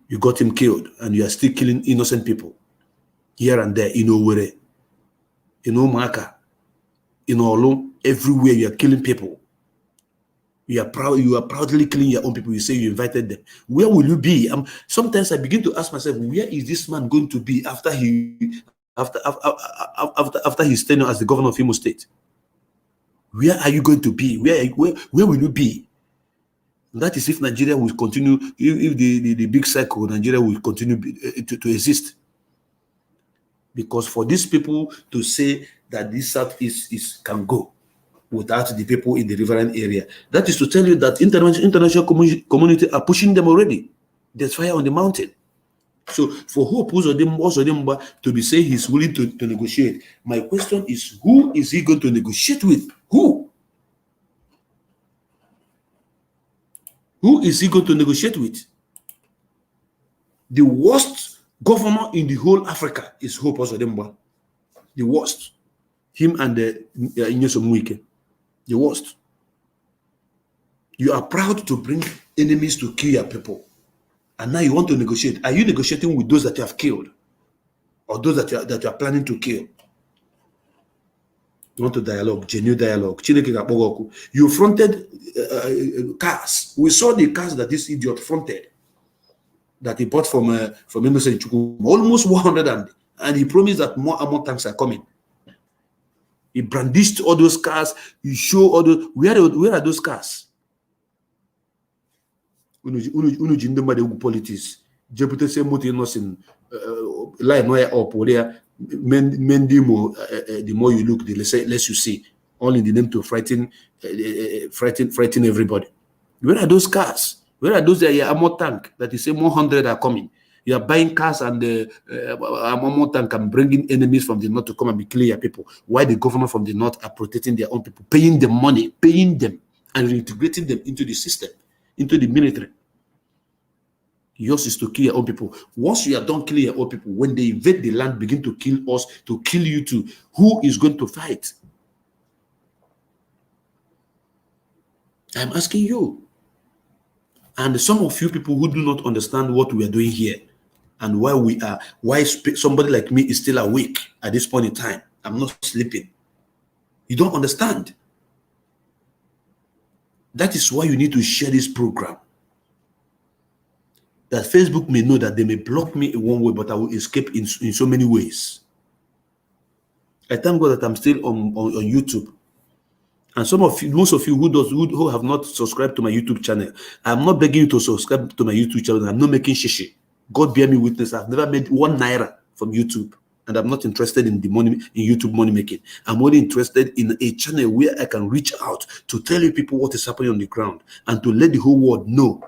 You got him killed and you are still killing innocent people. Here and there, in Owerri, in Omaka, in Olu, everywhere you are killing people. You are proudly killing your own people. You say you invited them. Where will you be? Sometimes I begin to ask myself, where is this man going to be after his tenure as the governor of Imo State? Where are you going to be? Where will you be? And that is if Nigeria will continue, if the big cycle, Nigeria will continue to exist. Because for these people to say that this Southeast can go without the people in the riverine area, that is to tell you that international community are pushing them already. There's fire on the mountain. So for Hope Uzodimba to be saying he's willing to negotiate, my question is, who is he going to negotiate with? Who? Who is he going to negotiate with? The worst governor in the whole Africa is Hope Uzodimba. The worst. Him and Nyesom Wike. The worst. You are proud to bring enemies to kill your people. And now you want to negotiate. Are you negotiating with those that you have killed? Or those that you are planning to kill? You want to dialogue, genuine dialogue. You fronted cars. We saw the cars that this idiot fronted. That he bought from Innocent Chukwu. Almost 100, and he promised that more tanks are coming. He brandished all those cars. He showed all those. Where are those cars? Politics. Deputy say motor nothing. Line no up there. The more you look, the less you see. All in the name to frighten everybody. Where are those cars? Where are those armor tank that you say more 100 are coming? You are buying cars and armor tank and bringing enemies from the north to come and be killing your people. Why the government from the north are protecting their own people, paying them money, paying them and reintegrating them into the system, into the military. Yours is to kill your own people. Once you are done killing your own people, when they invade the land, begin to kill us, to kill you too, who is going to fight? I'm asking you. And some of you people who do not understand what we are doing here and why somebody like me is still awake at this point in time. I'm not sleeping. You don't understand. That is why you need to share this program. That Facebook may know that they may block me in one way, but I will escape in so many ways. I thank God that I'm still on YouTube. And most of you who have not subscribed to my YouTube channel, I'm not begging you to subscribe to my YouTube channel. I'm not making shishi. God bear me witness. I've never made 1 naira from YouTube. and I'm not interested in the money in YouTube money making. I'm only interested in a channel where I can reach out to tell you people what is happening on the ground and to let the whole world know,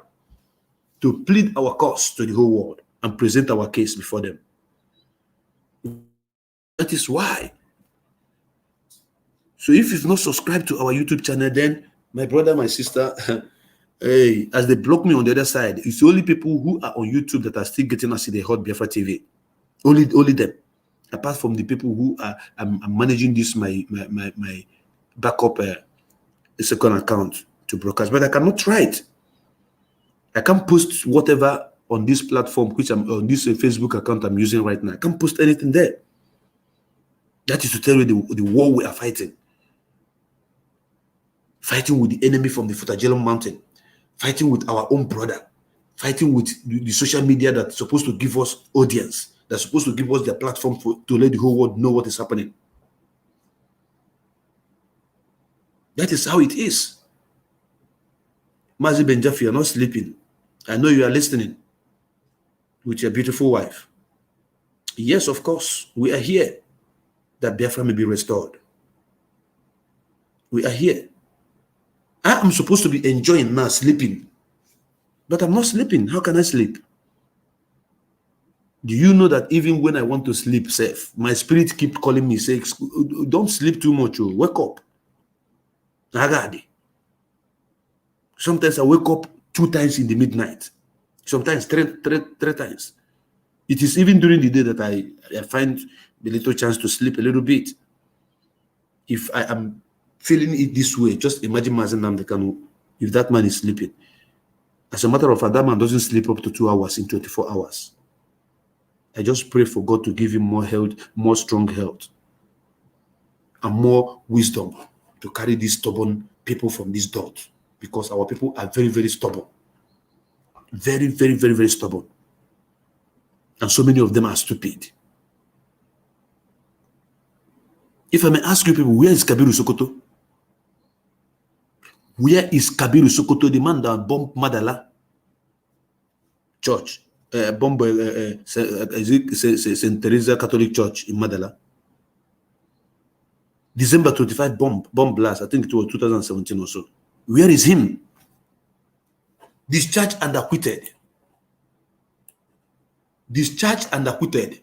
to plead our cause to the whole world and present our case before them. That is why. So if you've not subscribed to our YouTube channel, then my brother, my sister, hey, as they block me on the other side, it's only people who are on YouTube that are still getting us in the Hot Biafra TV. Only them. Apart from the people who are I'm managing this my backup second account to broadcast, but I cannot try it. I can't post whatever on this platform, which I'm on this Facebook account I'm using right now. I can't post anything there. That is to tell you the war we are fighting. Fighting with the enemy from the Futajelon mountain, fighting with our own brother, fighting with the social media that's supposed to give us audience, that's supposed to give us their platform to let the whole world know what is happening. That is how it is. Mazi Benjafi, you're not sleeping. I know you are listening with your beautiful wife. Yes, of course, we are here that Biafra may be restored. We are here. I am supposed to be enjoying now, sleeping. But I'm not sleeping. How can I sleep? Do you know that even when I want to sleep safe, my spirit keeps calling me, saying, don't sleep too much, wake up. Sometimes I wake up 2 times in the midnight. Sometimes three times. It is even during the day that I find the little chance to sleep a little bit. If I am feeling it this way, just imagine Mazen Namdekanu, if that man is sleeping. As a matter of fact, that man doesn't sleep up to 2 hours in 24 hours. I just pray for God to give him more health, more strong health, and more wisdom to carry these stubborn people from this dot, because our people are very, very stubborn. Very, very, very, very stubborn. And so many of them are stupid. If I may ask you people, where is Kabiru Sokoto? Where is Kabiru Sokoto, the man that bombed Madala Church? Bombed St. Teresa Catholic Church in Madala. December 25 bomb blast. I think it was 2017 or so. Where is him? Discharged and acquitted. Discharged and acquitted.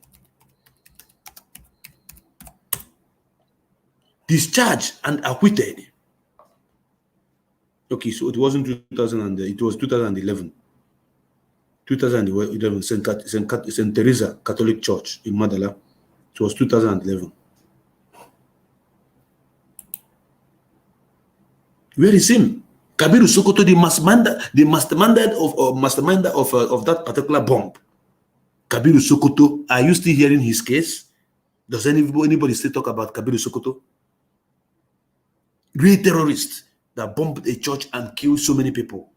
Discharged and acquitted. Okay, so it wasn't 2000, it was 2011. 2011, St. Teresa Catholic Church in Madala. It was 2011. Where is him? Kabiru Sokoto, the masterminder of that particular bomb. Kabiru Sokoto, are you still hearing his case? Does anybody still talk about Kabiru Sokoto? Real terrorist that bombed a church and killed so many people.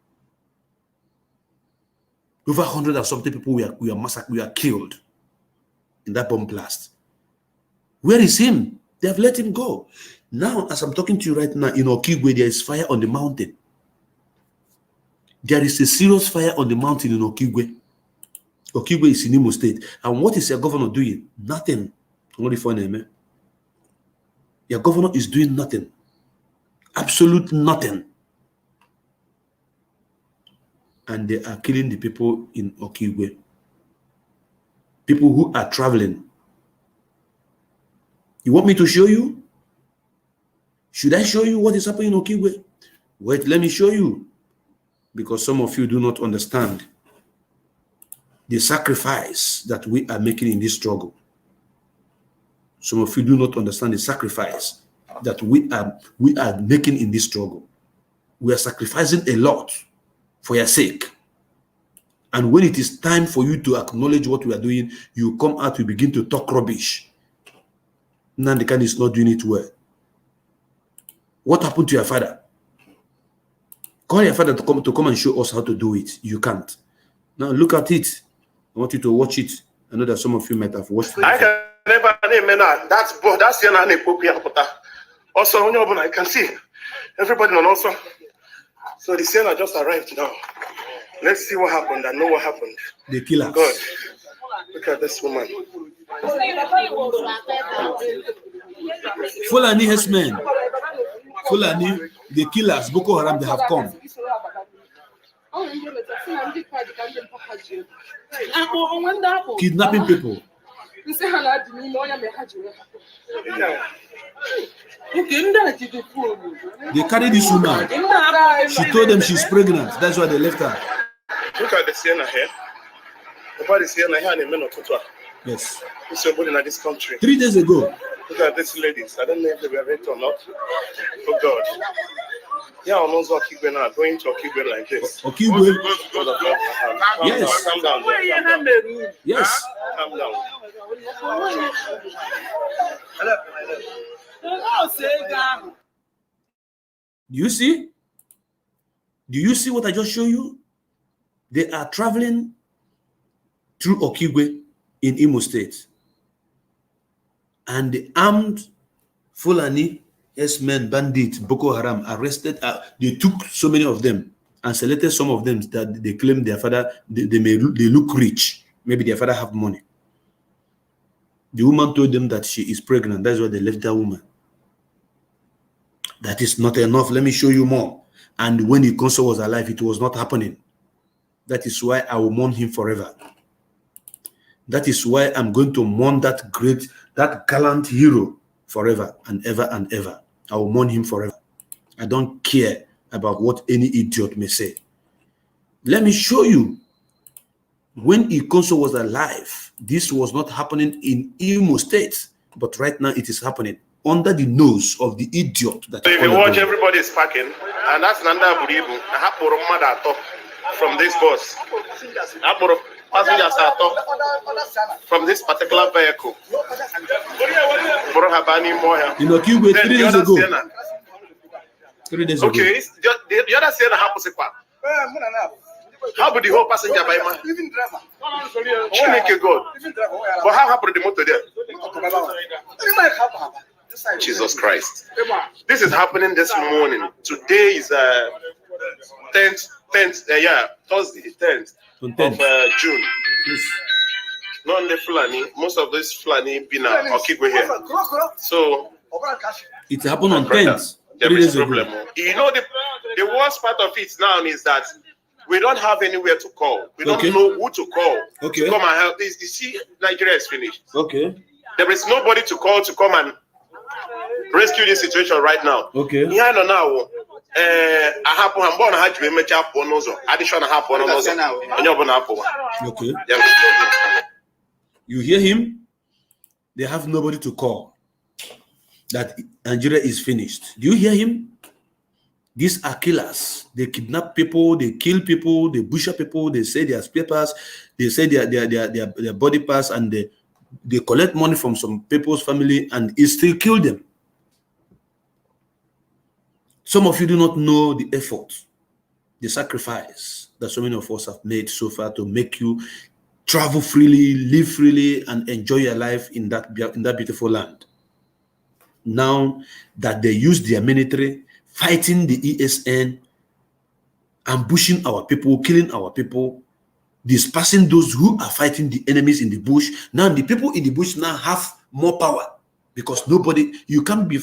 Over 100 and something people we are massacred, we are killed in that bomb blast. Where is him? They have let him go. Now, as I'm talking to you right now, in Okigwe, there is fire on the mountain. There is a serious fire on the mountain in Okigwe. Okigwe is in Imo State. And what is your governor doing? Nothing. Only for name. Your governor is doing nothing. Absolute nothing. And they are killing the people in Okigwe. People who are traveling. You want me to show you? Should I show you what is happening in Okigwe? Wait, let me show you. Because some of you do not understand the sacrifice that we are making in this struggle. Some of you do not understand the sacrifice that we are making in this struggle. We are sacrificing a lot for your sake. And when it is time for you to acknowledge what we are doing, you come out, you begin to talk rubbish. Nandekan is not doing it well. What happened to your father? Call your father to come and show us how to do it. You can't. Now look at it. I want you to watch it. I know that some of you might have watched it. I can never name that's the also I can see everybody on also. So the Sienna just arrived now. Let's see what happened. I know what happened. The killer. God, look at this woman. Fulani herdsmen, Fulani, the killers, Boko Haram, they have come. Kidnapping people. They carried this woman. She told them she's pregnant. That's why they left her. Look at the Sienna here. The body Sienna here in a minute. Yes. It's somebody in this country. 3 days ago. Look at these ladies. I don't know if they were raped or not. Oh God. Yeah, I'm also Okigwe now. Going to Okigwe like this. Okigwe. Yes. Calm down. Yes. Calm down. Do you see? Do you see what I just showed you? They are traveling through Okigwe in Imo State. And the armed Fulani S-men, bandits, Boko Haram arrested. They took so many of them and selected some of them that they claim their father, they look rich. Maybe their father have money. The woman told them that she is pregnant. That's why they left that woman. That is not enough. Let me show you more. And when the consul was alive, it was not happening. That is why I will mourn him forever. That is why I'm going to mourn that great, that gallant hero forever and ever and ever. I will mourn him forever. I don't care about what any idiot may say. Let me show you. When Ikonso was alive, this was not happening in Imo State, but right now it is happening under the nose of the idiot. That so if you watch, everybody is packing, and that's Nanda Buribu. I have from this bus. Passengers are top from this particular vehicle. You know, Cuba 3 days ago. 3 days ago. Okay, the other Sienna happens. How about the whole passenger by man? Even driver. God. But how happened the motor there? Jesus Christ. This is happening this morning. Today is 10th, Thursday, 10th of June. Yes. Not only Fulani, most of those Fulani been Okigwe here. So it happened on 10th. There is a problem. You know, the worst part of it now is that we don't have anywhere to call. We don't know who to call to come and help. You see, Nigeria is finished. Okay. There is nobody to call to come and rescue this situation right now. Okay. Yeah, no, now. Okay. You hear him? They have nobody to call. That Nigeria is finished. Do you hear him? These are killers. They kidnap people, they kill people, they butcher people, they say their papers, they say their body parts, and they collect money from some people's family and it still kill them. Some of you do not know the effort, the sacrifice that so many of us have made so far to make you travel freely, live freely, and enjoy your life in that beautiful land. Now that they use their military, fighting the ESN, ambushing our people, killing our people, dispersing those who are fighting the enemies in the bush. Now the people in the bush now have more power. Because you can't be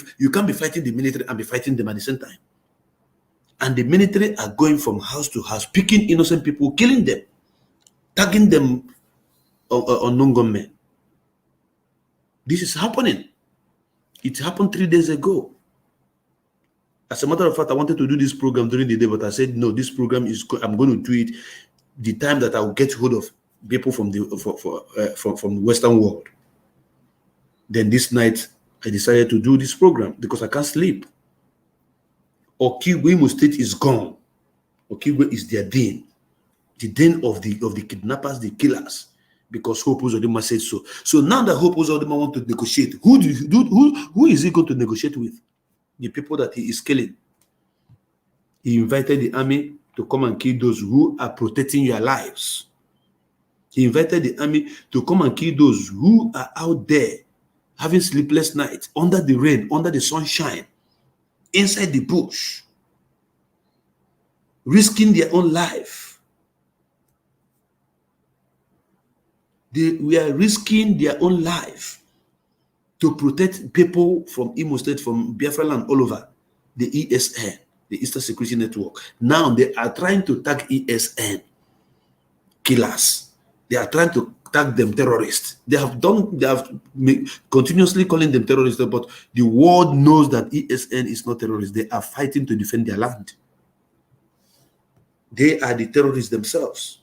fighting the military and be fighting them at the same time. And the military are going from house to house, picking innocent people, killing them, tagging them on non-gunmen. This is happening. It happened 3 days ago. As a matter of fact, I wanted to do this program during the day, but I said, no, this program I'm going to do it the time that I will get hold of people from the Western world. Then this night, I decided to do this program because I can't sleep. Okigwe Imo State is gone. Okigwe is their den. The den of the kidnappers, the killers. Because Hope Uzodinma said so. So now that Hope Uzodinma want to negotiate, who is he going to negotiate with? The people that he is killing. He invited the army to come and kill those who are protecting your lives. He invited the army to come and kill those who are out there having sleepless nights, under the rain, under the sunshine, inside the bush, risking their own life. They were risking their own life to protect people from Imo State, from Biafra land, all over. The ESN, the Eastern Security Network. Now they are trying to tag ESN killers. They are trying to tag them terrorists. They have continuously calling them terrorists, but the world knows that ESN is not terrorists. They are fighting to defend their land. They are the terrorists themselves.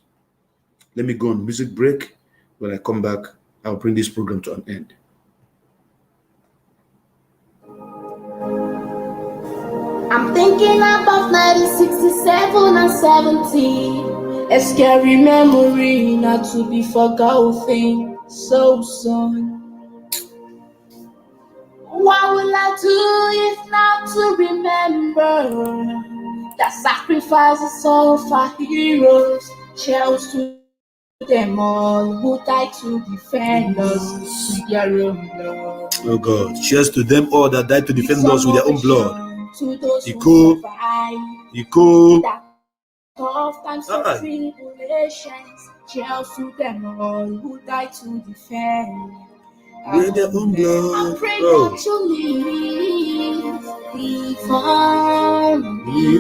Let me go on music break. When I come back, I'll bring this program to an end. I'm thinking about 1967 and 70. A scary memory not to be forgotten so soon. What will I do if not to remember the sacrifices of our heroes? Cheers to them all who died to defend us with their own blood. Oh God, cheers to them all that died to defend us with their own blood. To those Iko, who survived that tough times of tribulations. Cheers to them all who died to defend with their own blood. I pray that you live on, you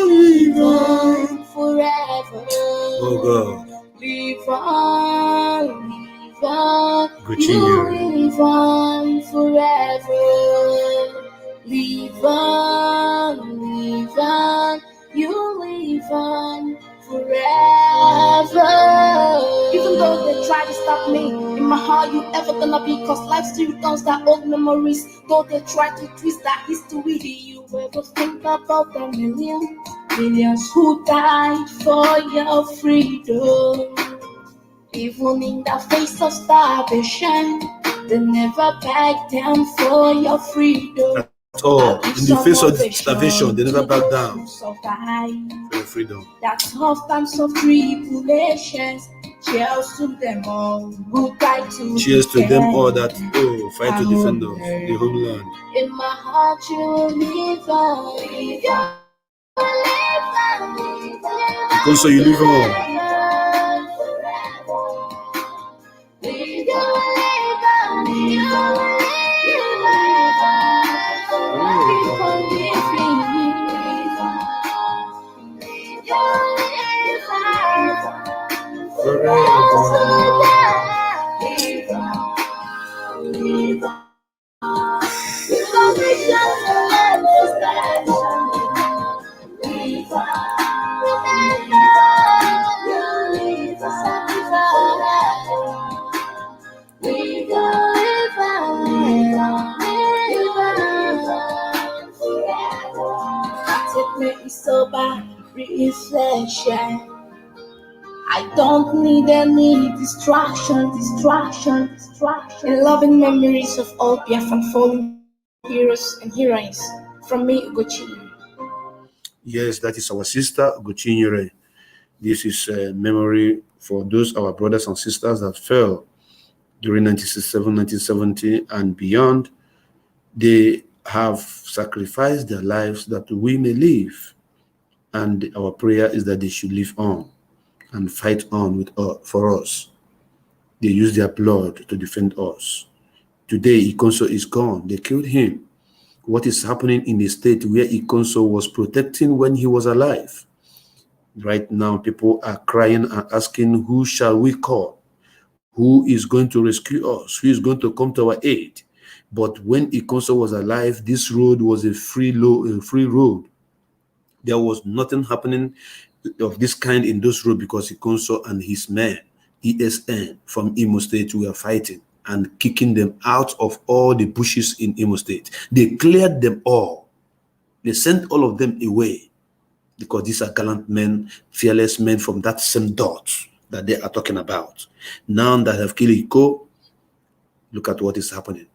live on forever. Oh God. Live on, you live on forever. Live on, you live on forever. Even though they try to stop me, in my heart you ever gonna be, cause life still returns that old memories. Though they try to twist that history, do you ever think about the millions who died for your freedom? Even in the face of starvation, they never back down for your freedom. At all, in the face of starvation, they never back down for your freedom. That tough times of tribulations. Cheers to them all who died to cheers to them all that fight to defend us, the homeland. In my heart you live on. Also you live on. Reflection. I don't need any distraction. And loving memories of all Biafran fallen heroes and heroines. From me, Ugochinyere. Yes, that is our sister Ugochinyere. This is a memory for those our brothers and sisters that fell during 1967, 1970 and beyond. They have sacrificed their lives that we may live. And our prayer is that they should live on and fight on for us. They used their blood to defend us. Today, Ikonso is gone. They killed him. What is happening in the state where Ikonso was protecting when he was alive? Right now, people are crying and asking, who shall we call? Who is going to rescue us? Who is going to come to our aid? But when Ikonso was alive, this road was a free road. There was nothing happening of this kind in those roads because Ikonso and his men, ESN from Imo State, were fighting and kicking them out of all the bushes in Imo State. They cleared them all. They sent all of them away because these are gallant men, fearless men from that same dot that they are talking about. Now that have killed Iko, look at what is happening.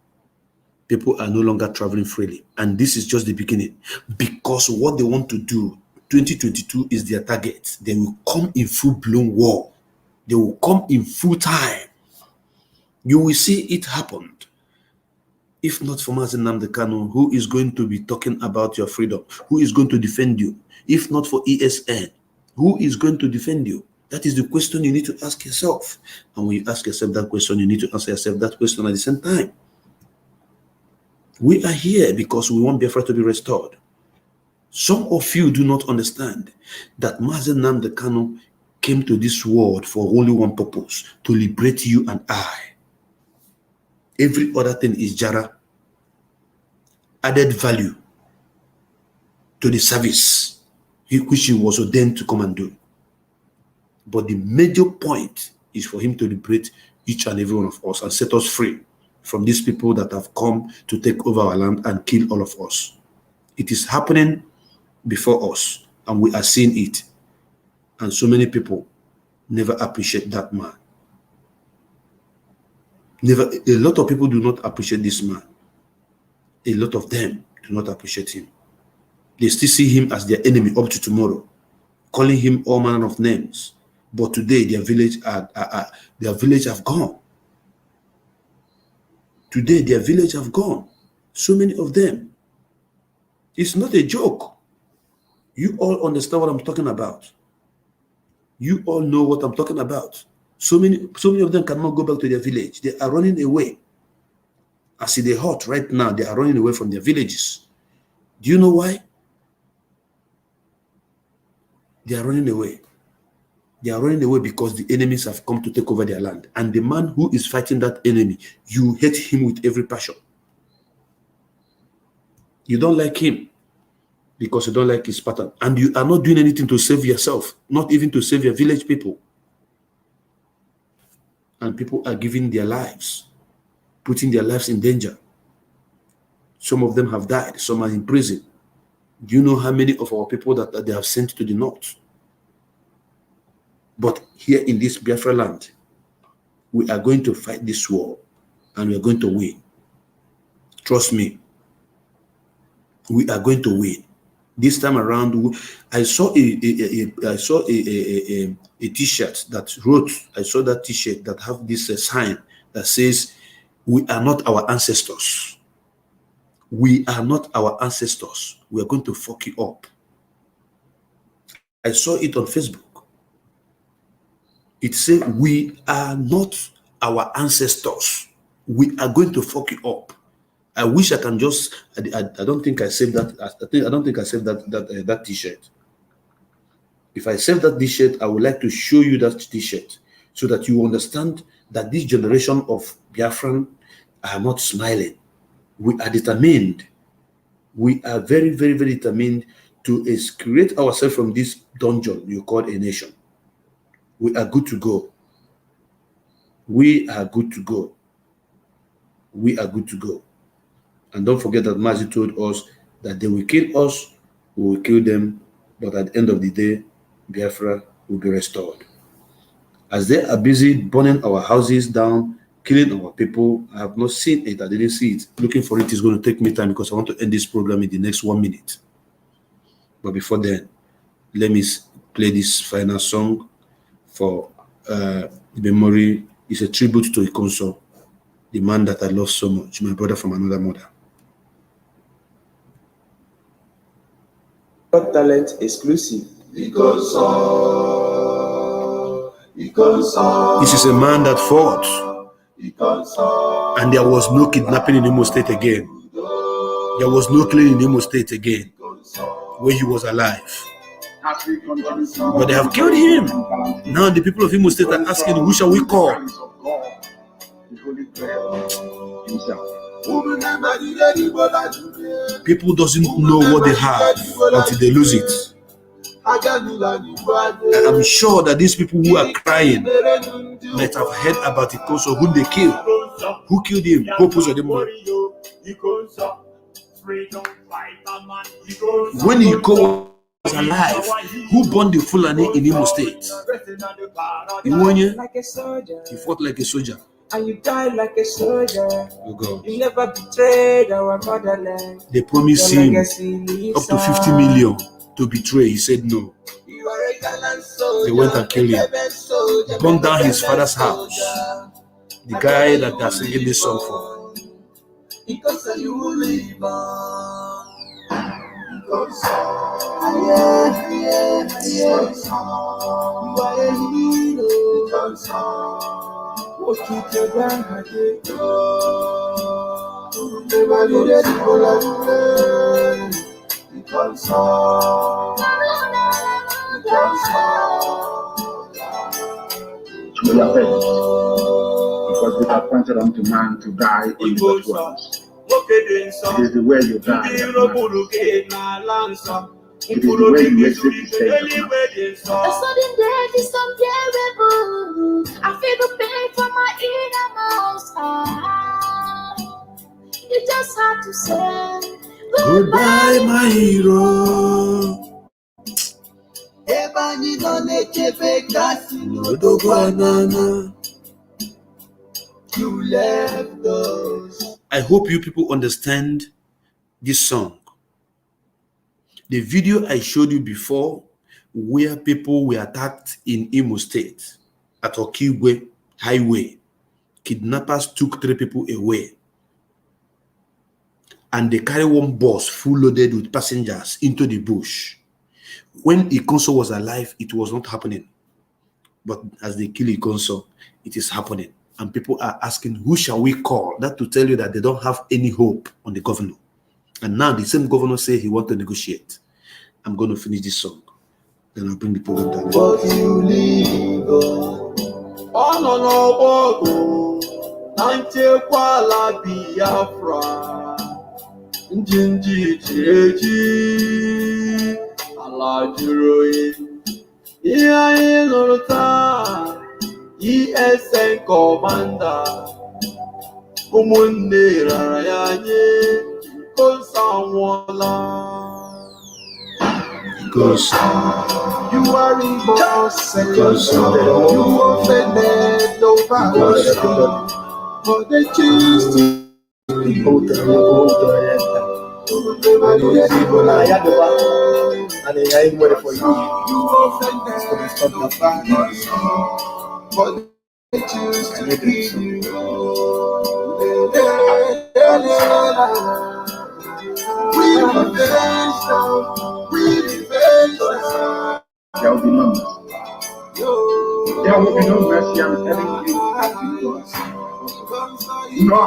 People are no longer traveling freely. And this is just the beginning. Because what they want to do, 2022 is their target. They will come in full-blown war. They will come in full time. You will see it happen. If not for Mazi Nnamdi Kanu, who is going to be talking about your freedom? Who is going to defend you? If not for ESN, who is going to defend you? That is the question you need to ask yourself. And when you ask yourself that question, you need to answer yourself that question at the same time. We are here because we want Biafra to be restored. Some of you do not understand that Mazi Nnamdi Kanu came to this world for only one purpose, to liberate you and I. Every other thing is Jara, added value to the service which he was ordained to come and do. But the major point is for him to liberate each and every one of us and set us free from these people that have come to take over our land and kill all of us. It is happening before us, and we are seeing it. And so many people never appreciate that man. A lot of people do not appreciate this man. A lot of them do not appreciate him. They still see him as their enemy up to tomorrow, calling him all manner of names. But today their village have gone. Today their village have gone. So many of them. It's not a joke. You all understand what I'm talking about. You all know what I'm talking about. So many of them cannot go back to their village. They are running away. I see they hot right now. They are running away from their villages. Do you know why? They are running away. They are running away because the enemies have come to take over their land. And the man who is fighting that enemy, you hate him with every passion. You don't like him because you don't like his pattern. And you are not doing anything to save yourself, not even to save your village people. And people are giving their lives, putting their lives in danger. Some of them have died. Some are in prison. Do you know how many of our people that they have sent to the north? But here in this Biafra land, we are going to fight this war and we are going to win. Trust me. We are going to win. This time around, I saw a t-shirt that wrote, I saw that t-shirt that have this sign that says, "We are not our ancestors. We are not our ancestors. We are going to fuck you up." I saw it on Facebook. It said, "We are not our ancestors. We are going to fuck you up." I wish I can just. I don't think I saved that. I don't think I saved that t-shirt. If I save that t-shirt, I would like to show you that t-shirt so that you understand that this generation of Biafran are not smiling. We are determined. We are very, very, very determined to create ourselves from this dungeon you call a nation. We are good to go. We are good to go. We are good to go. And don't forget that Mazi told us that they will kill us, we will kill them, but at the end of the day, Biafra will be restored. As they are busy burning our houses down, killing our people, I have not seen it, I didn't see it. Looking for it is going to take me time because I want to end this program in the next 1 minute. But before then, let me play this final song for memory. It's a tribute to Ikonso, the man that I love so much, my brother from another mother. Got Talent exclusive. This is a man that fought, and there was no kidnapping in Imo State again. There was no killing in Imo State again when he was alive. But they have killed him. Now the people of Imo State are asking, who shall we call? People doesn't know what they have until they lose it. I'm sure that these people who are crying might have heard about it also, whom they killed. Who killed him? When Iko was alive, who burned the Fulani in Imo State? He fought like a soldier. And you died like a soldier. Oh God. You never betrayed our motherland. They promised him up to 50 million to betray. He said no. You are a gallant soldier. They went and killed him. Burned down his father's house. The guy that they're singing this song for. Because you will live on. You are a Because it appointed unto man to die in the once. It is the way you die. It is the way you exit the state of man. A sudden death is unbearable. I feel the pain from my innermost heart. You just have to say goodbye, my hero. You left us. I hope you people understand this song. The video I showed you before, where people were attacked in Imo State at Okigwe Highway, kidnappers took 3 people away, and they carried one bus full loaded with passengers into the bush. When Ikonso was alive, it was not happening. But as they kill Ikonso, it is happening. And people are asking, who shall we call? That to tell you that they don't have any hope on the governor. And now the same governor say he wants to negotiate. I'm going to finish this song. Then I'll bring the program down. But you leave on Nanchekwala Biafra Njinji Chireji Alajuroye Iya Lorota ESN Commander Umunne Rarayanye Konsanwala. Because you are in boss, because you offended over, but they choose to be And they are ready for you. You offended over, but they choose to be you. We revenge now. We revenge now. There will be no mercy. There will be no mercy, I'm telling you. No.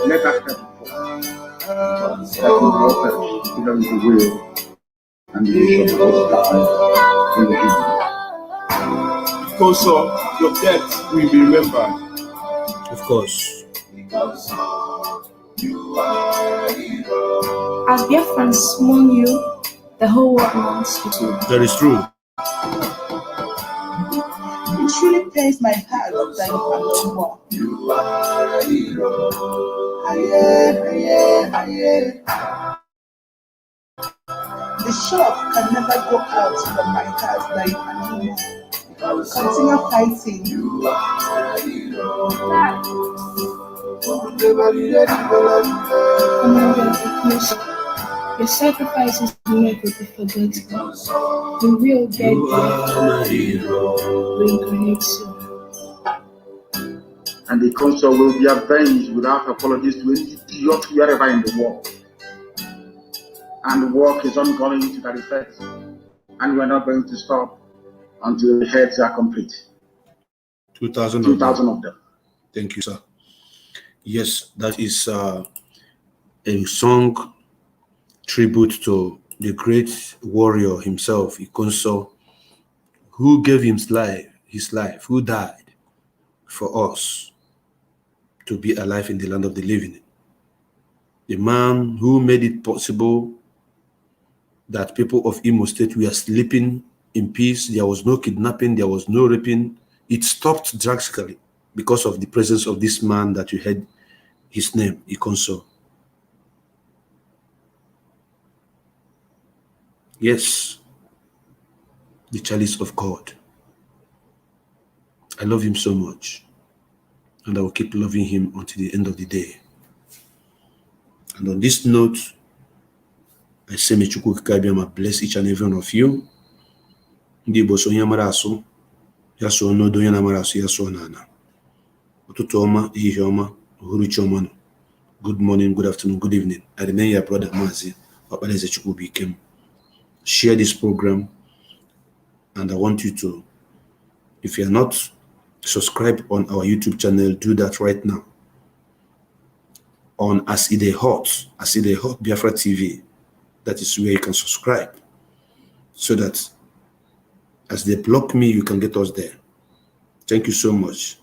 Let us step forward. That will be offered to them the will and the vision of God in the evening. Because your death will be remembered. of course, As Biafrans mourn you, the whole world mourns you too. that is true. It truly pains my heart that you are no more. You are a hero. The shock can never go out from my heart that you are no more. Continue fighting. You are a hero. Your sacrifices will never be forgotten. We will get there. Reincarnate soon. And the council will be avenged without apologies to any idiot wherever in the world. And the work is ongoing to that effect. And we're not going to stop until the heads are complete. 2,000 of them. Thank you, sir. Yes, that is a song tribute to the great warrior himself, Ikonso, who gave his life, who died for us to be alive in the land of the living. The man who made it possible that people of Imo State were sleeping in peace. There was no kidnapping, there was no raping. It stopped drastically because of the presence of this man that you heard his name, Ikonso. Yes, the chalice of God. I love him so much, and I will keep loving him until the end of the day. And on this note, I say may Chukwu Kikabiyama bless each and every one of you. Ndị Igbo so onye mara asụ, ya so n'odo onye na-amara asụ, ya so n'ana. Ụtụtụ ọma, ehihie ọma, uhuruchi ọma nọ. Good morning, good afternoon, good evening. I remain your brother Mazi Okpalaeze Chukwubikem. Share this program, and I want you to If you are not subscribed on our YouTube channel, do that right now. On As It Dey Hot Biafra TV, that is where you can subscribe, so that as they block me, you can get us there. Thank you so much.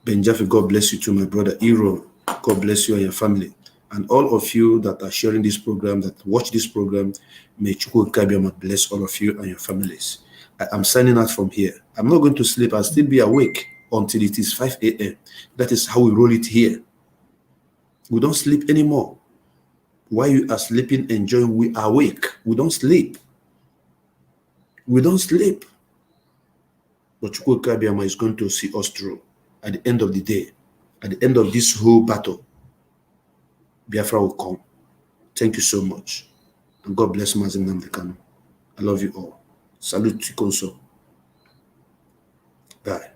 Ben Jaffe, God bless you too, my brother. Ero, God bless you and your family. And all of you that are sharing this program, that watch this program, may Chukwu Kabiama bless all of you and your families. I am signing out from here. I'm not going to sleep. I'll still be awake until it is 5 a.m. That is how we roll it here. We don't sleep anymore. While you are sleeping, enjoying, we are awake. We don't sleep. We don't sleep. But Chukwu Kabiama is going to see us through. At the end of the day, at the end of this whole battle, Biafra will come. Thank you so much. And God bless Mazin Namdekano. I love you all. Salute Tikonso. Bye.